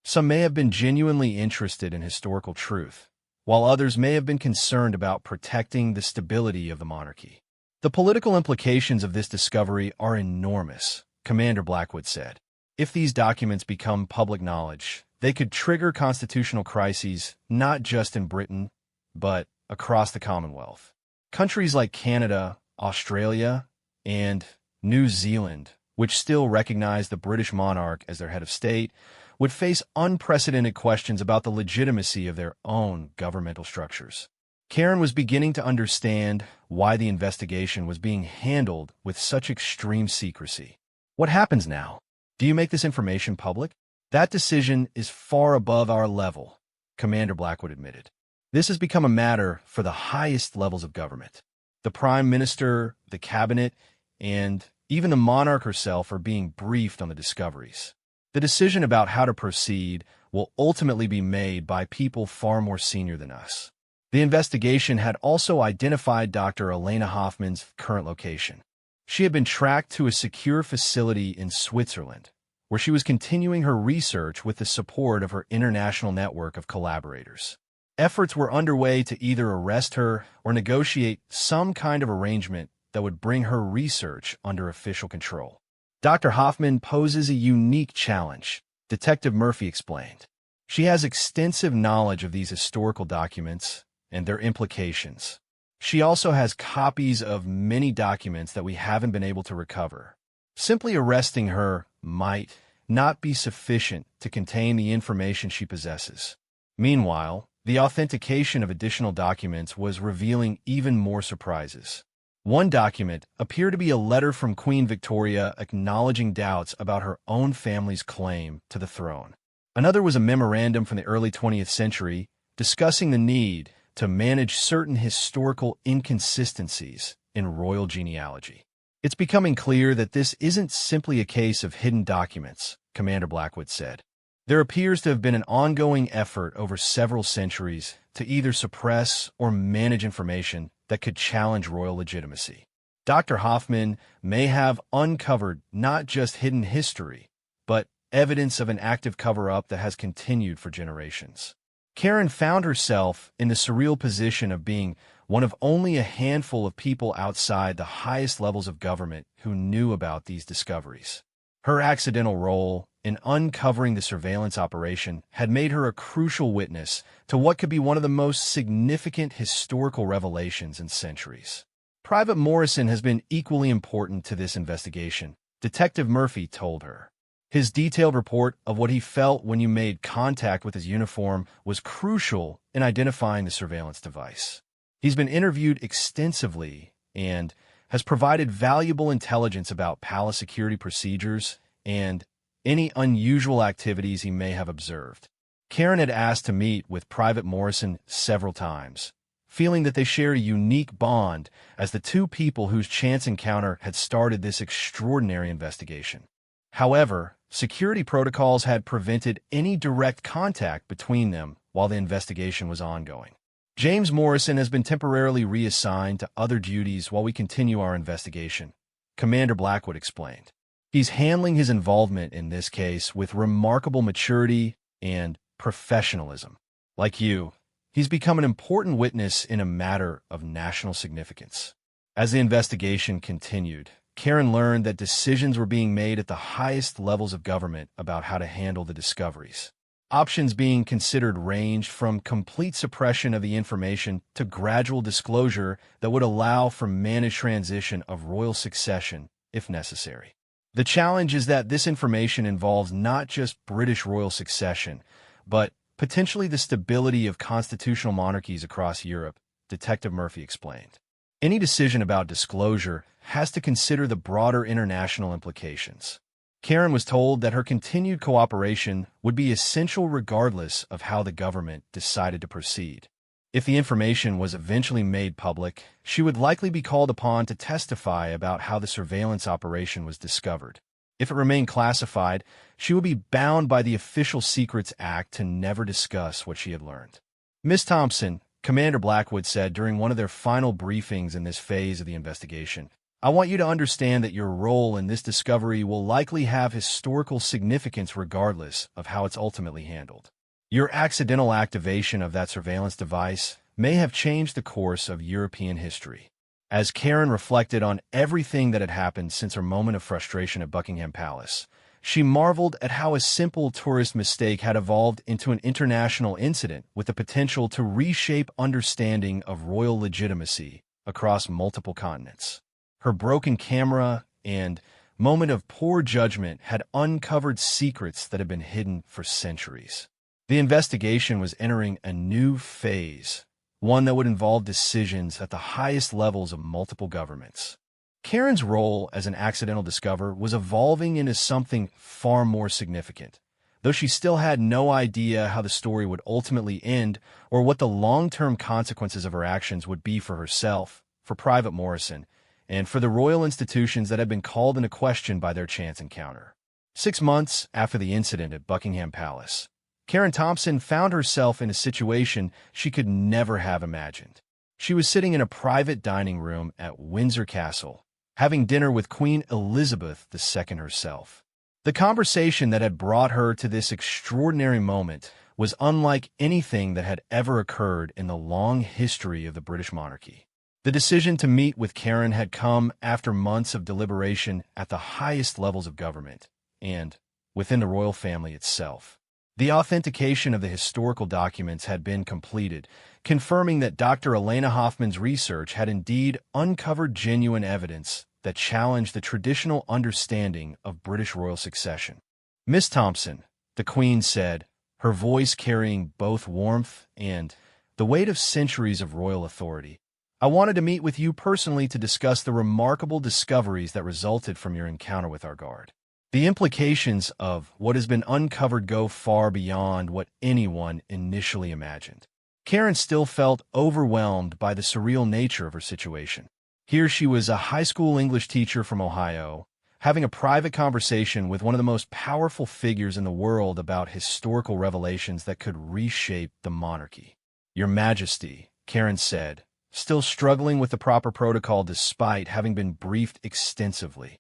Some may have been genuinely interested in historical truth, while others may have been concerned about protecting the stability of the monarchy. The political implications of this discovery are enormous, Commander Blackwood said. If these documents become public knowledge, they could trigger constitutional crises not just in Britain, but across the Commonwealth. Countries like Canada, Australia, and New Zealand, which still recognize the British monarch as their head of state, would face unprecedented questions about the legitimacy of their own governmental structures. Karen was beginning to understand why the investigation was being handled with such extreme secrecy. What happens now? Do you make this information public? That decision is far above our level, Commander Blackwood admitted. This has become a matter for the highest levels of government. The Prime Minister, the Cabinet, and even the monarch herself are being briefed on the discoveries. The decision about how to proceed will ultimately be made by people far more senior than us. The investigation had also identified Dr. Elena Hoffman's current location. She had been tracked to a secure facility in Switzerland, where she was continuing her research with the support of her international network of collaborators. Efforts were underway to either arrest her or negotiate some kind of arrangement that would bring her research under official control. Dr. Hoffman poses a unique challenge, Detective Murphy explained. She has extensive knowledge of these historical documents and their implications. She also has copies of many documents that we haven't been able to recover. Simply arresting her might not be sufficient to contain the information she possesses. Meanwhile, the authentication of additional documents was revealing even more surprises. One document appeared to be a letter from Queen Victoria acknowledging doubts about her own family's claim to the throne. Another was a memorandum from the early 20th century discussing the need to manage certain historical inconsistencies in royal genealogy. It's becoming clear that this isn't simply a case of hidden documents, Commander Blackwood said. There appears to have been an ongoing effort over several centuries to either suppress or manage information that could challenge royal legitimacy. Dr. Hoffman may have uncovered not just hidden history, but evidence of an active cover-up that has continued for generations. Karen found herself in the surreal position of being one of only a handful of people outside the highest levels of government who knew about these discoveries. Her accidental role in uncovering the surveillance operation had made her a crucial witness to what could be one of the most significant historical revelations in centuries. Private Morrison has been equally important to this investigation, Detective Murphy told her. His detailed report of what he felt when you made contact with his uniform was crucial in identifying the surveillance device. He's been interviewed extensively and has provided valuable intelligence about palace security procedures and any unusual activities he may have observed. Karen had asked to meet with Private Morrison several times, feeling that they shared a unique bond as the two people whose chance encounter had started this extraordinary investigation. However, security protocols had prevented any direct contact between them while the investigation was ongoing. James Morrison has been temporarily reassigned to other duties while we continue our investigation, Commander Blackwood explained. He's handling his involvement in this case with remarkable maturity and professionalism. Like you, he's become an important witness in a matter of national significance. As the investigation continued, Karen learned that decisions were being made at the highest levels of government about how to handle the discoveries. Options being considered ranged from complete suppression of the information to gradual disclosure that would allow for managed transition of royal succession if necessary. The challenge is that this information involves not just British royal succession, but potentially the stability of constitutional monarchies across Europe, Detective Murphy explained. Any decision about disclosure has to consider the broader international implications. Karen was told that her continued cooperation would be essential regardless of how the government decided to proceed. If the information was eventually made public, she would likely be called upon to testify about how the surveillance operation was discovered. If it remained classified, she would be bound by the Official Secrets Act to never discuss what she had learned. Miss Thompson, Commander Blackwood said during one of their final briefings in this phase of the investigation, "I want you to understand that your role in this discovery will likely have historical significance regardless of how it's ultimately handled. Your accidental activation of that surveillance device may have changed the course of European history." As Karen reflected on everything that had happened since her moment of frustration at Buckingham Palace, she marveled at how a simple tourist mistake had evolved into an international incident with the potential to reshape understanding of royal legitimacy across multiple continents. Her broken camera and moment of poor judgment had uncovered secrets that had been hidden for centuries. The investigation was entering a new phase, one that would involve decisions at the highest levels of multiple governments. Karen's role as an accidental discoverer was evolving into something far more significant, though she still had no idea how the story would ultimately end or what the long-term consequences of her actions would be for herself, for Private Morrison, and for the royal institutions that had been called into question by their chance encounter. 6 months after the incident at Buckingham Palace, Karen Thompson found herself in a situation she could never have imagined. She was sitting in a private dining room at Windsor Castle, having dinner with Queen Elizabeth II herself. The conversation that had brought her to this extraordinary moment was unlike anything that had ever occurred in the long history of the British monarchy. The decision to meet with Karen had come after months of deliberation at the highest levels of government and within the royal family itself. The authentication of the historical documents had been completed, confirming that Dr. Elena Hoffman's research had indeed uncovered genuine evidence that challenged the traditional understanding of British royal succession. "Miss Thompson," the Queen said, her voice carrying both warmth and the weight of centuries of royal authority, "I wanted to meet with you personally to discuss the remarkable discoveries that resulted from your encounter with our guard. The implications of what has been uncovered go far beyond what anyone initially imagined." Karen still felt overwhelmed by the surreal nature of her situation. Here she was, a high school English teacher from Ohio, having a private conversation with one of the most powerful figures in the world about historical revelations that could reshape the monarchy. "Your Majesty," Karen said, still struggling with the proper protocol despite having been briefed extensively,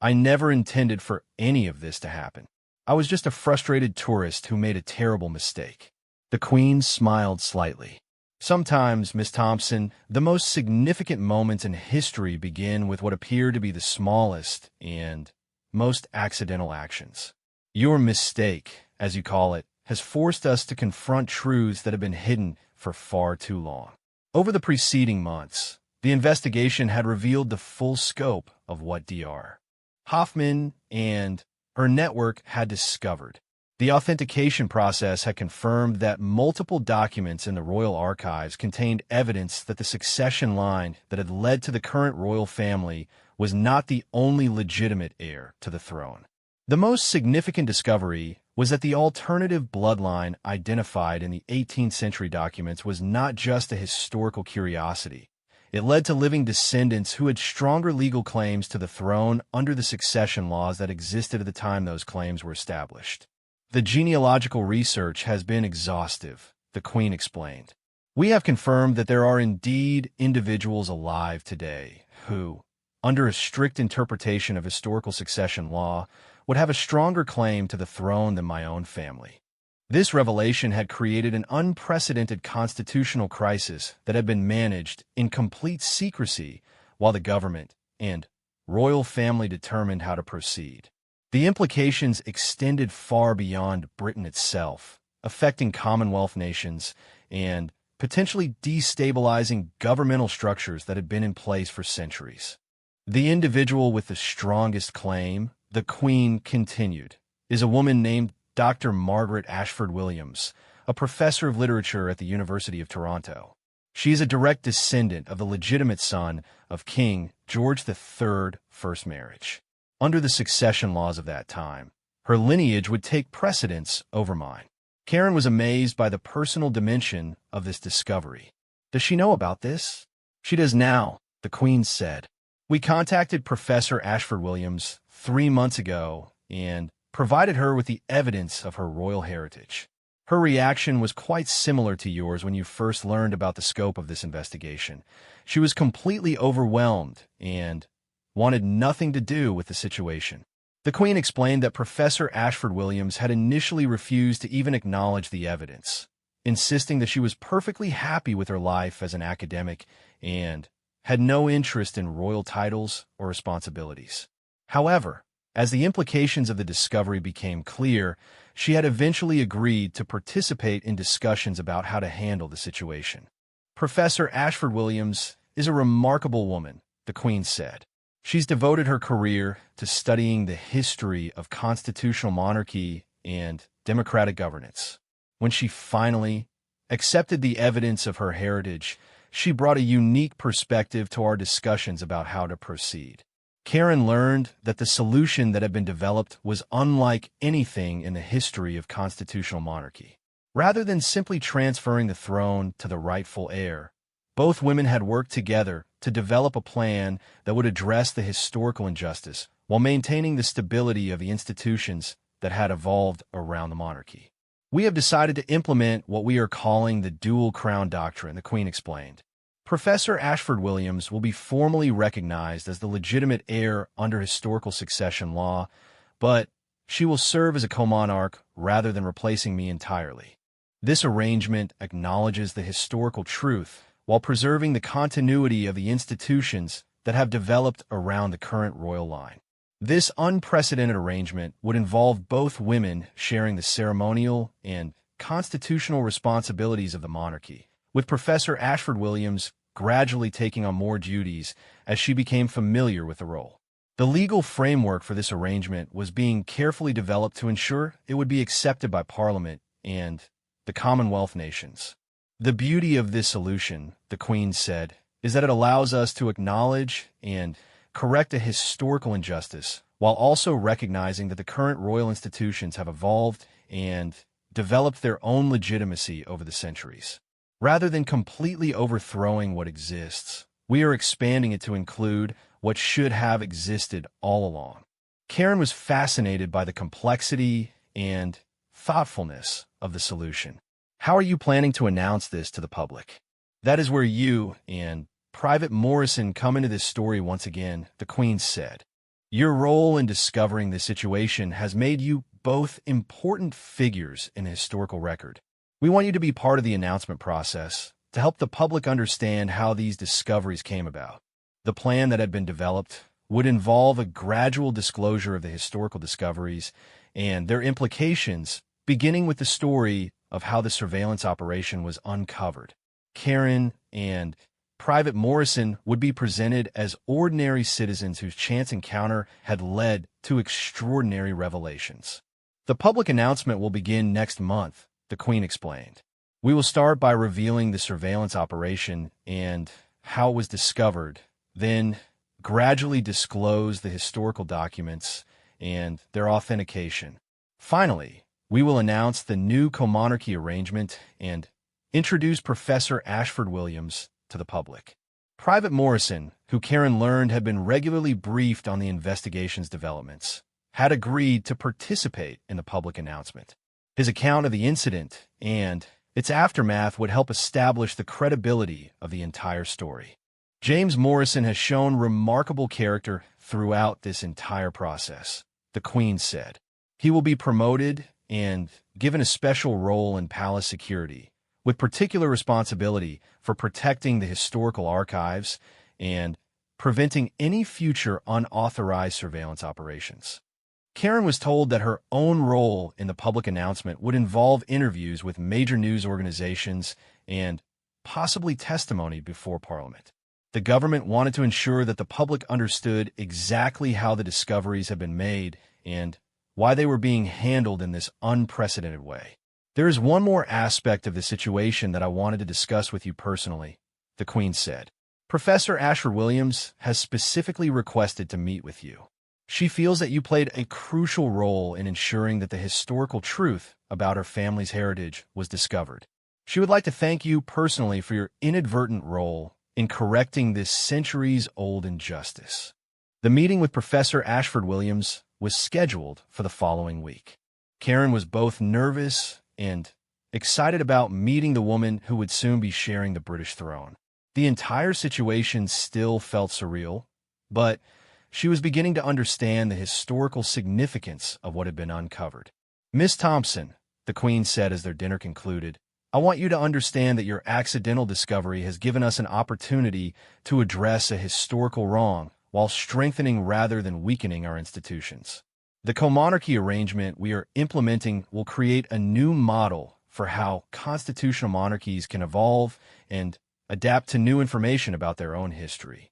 "I never intended for any of this to happen. I was just a frustrated tourist who made a terrible mistake." The Queen smiled slightly. "Sometimes, Miss Thompson, the most significant moments in history begin with what appear to be the smallest and most accidental actions. Your mistake, as you call it, has forced us to confront truths that have been hidden for far too long." Over the preceding months, the investigation had revealed the full scope of what Dr. Hoffman and her network had discovered. The authentication process had confirmed that multiple documents in the royal archives contained evidence that the succession line that had led to the current royal family was not the only legitimate heir to the throne. The most significant discovery was that the alternative bloodline identified in the 18th century documents was not just a historical curiosity. It led to living descendants who had stronger legal claims to the throne under the succession laws that existed at the time those claims were established. "The genealogical research has been exhaustive," the Queen explained. "We have confirmed that there are indeed individuals alive today who, under a strict interpretation of historical succession law, would have a stronger claim to the throne than my own family." This revelation had created an unprecedented constitutional crisis that had been managed in complete secrecy while the government and royal family determined how to proceed. The implications extended far beyond Britain itself, affecting Commonwealth nations and potentially destabilizing governmental structures that had been in place for centuries. "The individual with the strongest claim," the Queen continued, "is a woman named Dr. Margaret Ashford Williams, a professor of literature at the University of Toronto. She is a direct descendant of the legitimate son of King George III's first marriage." Under the succession laws of that time, her lineage would take precedence over mine. Karen was amazed by the personal dimension of this discovery. Does she know about this? She does now, the Queen said. We contacted Professor Ashford Williams 3 months ago and provided her with the evidence of her royal heritage. Her reaction was quite similar to yours when you first learned about the scope of this investigation. She was completely overwhelmed and wanted nothing to do with the situation. The Queen explained that Professor Ashford Williams had initially refused to even acknowledge the evidence, insisting that she was perfectly happy with her life as an academic and had no interest in royal titles or responsibilities. However, as the implications of the discovery became clear, she had eventually agreed to participate in discussions about how to handle the situation. Professor Ashford Williams is a remarkable woman, the Queen said. She's devoted her career to studying the history of constitutional monarchy and democratic governance. When she finally accepted the evidence of her heritage, she brought a unique perspective to our discussions about how to proceed. Karen learned that the solution that had been developed was unlike anything in the history of constitutional monarchy. Rather than simply transferring the throne to the rightful heir, both women had worked together to develop a plan that would address the historical injustice while maintaining the stability of the institutions that had evolved around the monarchy. We have decided to implement what we are calling the dual crown doctrine, the Queen explained. Professor Ashford Williams will be formally recognized as the legitimate heir under historical succession law, but she will serve as a co-monarch rather than replacing me entirely. This arrangement acknowledges the historical truth while preserving the continuity of the institutions that have developed around the current royal line. This unprecedented arrangement would involve both women sharing the ceremonial and constitutional responsibilities of the monarchy, with Professor Ashford Williams gradually taking on more duties as she became familiar with the role. The legal framework for this arrangement was being carefully developed to ensure it would be accepted by Parliament and the Commonwealth nations. The beauty of this solution, the Queen said, is that it allows us to acknowledge and correct a historical injustice while also recognizing that the current royal institutions have evolved and developed their own legitimacy over the centuries. Rather than completely overthrowing what exists, we are expanding it to include what should have existed all along. Karen was fascinated by the complexity and thoughtfulness of the solution. How are you planning to announce this to the public? That is where you and Private Morrison come into this story once again, the Queen said. Your role in discovering this situation has made you both important figures in the historical record. We want you to be part of the announcement process to help the public understand how these discoveries came about. The plan that had been developed would involve a gradual disclosure of the historical discoveries and their implications, beginning with the story of how the surveillance operation was uncovered. Karen and Private Morrison would be presented as ordinary citizens whose chance encounter had led to extraordinary revelations. The public announcement will begin next month, the Queen explained. We will start by revealing the surveillance operation and how it was discovered, then gradually disclose the historical documents and their authentication. Finally, we will announce the new co-monarchy arrangement and introduce Professor Ashford Williams to the public. Private Morrison, who Karen learned had been regularly briefed on the investigation's developments, had agreed to participate in the public announcement. His account of the incident and its aftermath would help establish the credibility of the entire story. James Morrison has shown remarkable character throughout this entire process, the Queen said. He will be promoted and given a special role in palace security, with particular responsibility for protecting the historical archives and preventing any future unauthorized surveillance operations. Karen was told that her own role in the public announcement would involve interviews with major news organizations and possibly testimony before Parliament. The government wanted to ensure that the public understood exactly how the discoveries had been made and why they were being handled in this unprecedented way. There is one more aspect of the situation that I wanted to discuss with you personally, the Queen said. Professor Ashford Williams has specifically requested to meet with you. She feels that you played a crucial role in ensuring that the historical truth about her family's heritage was discovered. She would like to thank you personally for your inadvertent role in correcting this centuries-old injustice. The meeting with Professor Ashford Williams was scheduled for the following week. Karen was both nervous and excited about meeting the woman who would soon be sharing the British throne. The entire situation still felt surreal, but she was beginning to understand the historical significance of what had been uncovered. "Miss Thompson," the Queen said as their dinner concluded, "I want you to understand that your accidental discovery has given us an opportunity to address a historical wrong while strengthening rather than weakening our institutions. The co-monarchy arrangement we are implementing will create a new model for how constitutional monarchies can evolve and adapt to new information about their own history."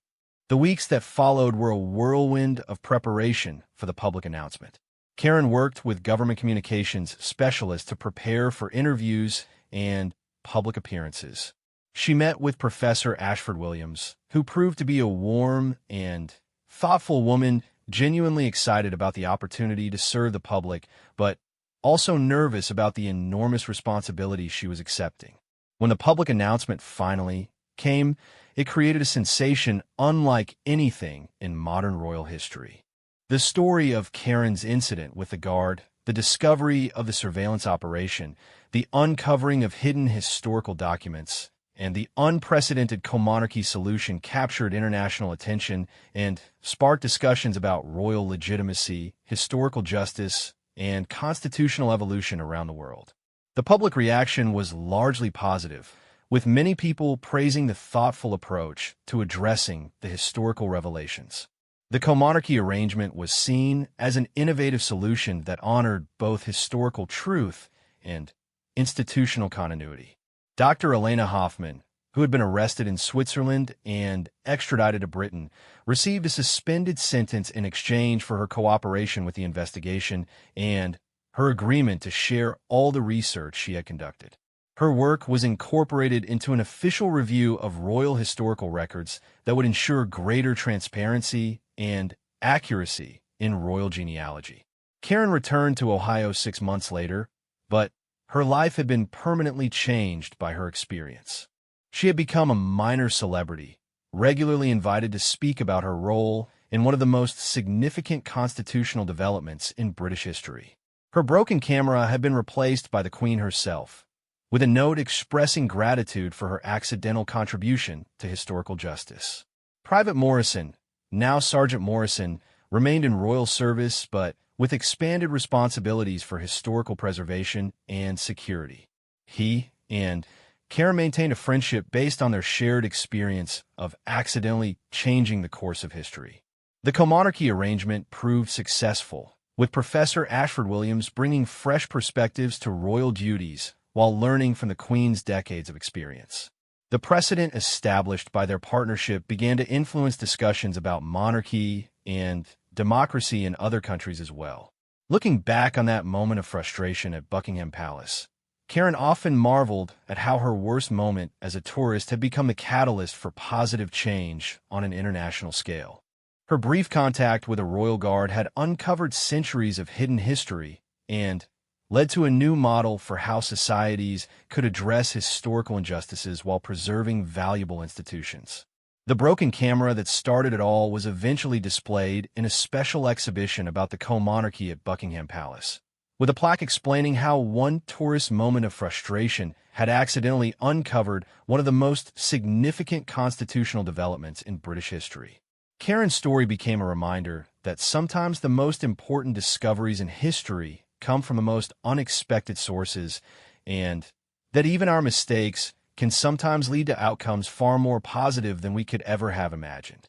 The weeks that followed were a whirlwind of preparation for the public announcement. Karen worked with government communications specialists to prepare for interviews and public appearances. She met with Professor Ashford Williams, who proved to be a warm and thoughtful woman, genuinely excited about the opportunity to serve the public, but also nervous about the enormous responsibility she was accepting. When the public announcement finally came, it created a sensation unlike anything in modern royal history. The story of Karen's incident with the guard, the discovery of the surveillance operation, the uncovering of hidden historical documents, and the unprecedented co-monarchy solution captured international attention and sparked discussions about royal legitimacy, historical justice, and constitutional evolution around the world. The public reaction was largely positive, with many people praising the thoughtful approach to addressing the historical revelations. The co-monarchy arrangement was seen as an innovative solution that honored both historical truth and institutional continuity. Dr. Elena Hoffman, who had been arrested in Switzerland and extradited to Britain, received a suspended sentence in exchange for her cooperation with the investigation and her agreement to share all the research she had conducted. Her work was incorporated into an official review of royal historical records that would ensure greater transparency and accuracy in royal genealogy. Karen returned to Ohio 6 months later, but her life had been permanently changed by her experience. She had become a minor celebrity, regularly invited to speak about her role in one of the most significant constitutional developments in British history. Her broken camera had been replaced by the Queen herself, with a note expressing gratitude for her accidental contribution to historical justice. Private Morrison, now Sergeant Morrison, remained in royal service, but with expanded responsibilities for historical preservation and security. He and Karen maintained a friendship based on their shared experience of accidentally changing the course of history. The co-monarchy arrangement proved successful, with Professor Ashford Williams bringing fresh perspectives to royal duties while learning from the Queen's decades of experience. The precedent established by their partnership began to influence discussions about monarchy and democracy in other countries as well. Looking back on that moment of frustration at Buckingham Palace, Karen often marveled at how her worst moment as a tourist had become the catalyst for positive change on an international scale. Her brief contact with a royal guard had uncovered centuries of hidden history and led to a new model for how societies could address historical injustices while preserving valuable institutions. The broken camera that started it all was eventually displayed in a special exhibition about the co-monarchy at Buckingham Palace, with a plaque explaining how one tourist moment of frustration had accidentally uncovered one of the most significant constitutional developments in British history. Karen's story became a reminder that sometimes the most important discoveries in history come from the most unexpected sources, and that even our mistakes can sometimes lead to outcomes far more positive than we could ever have imagined.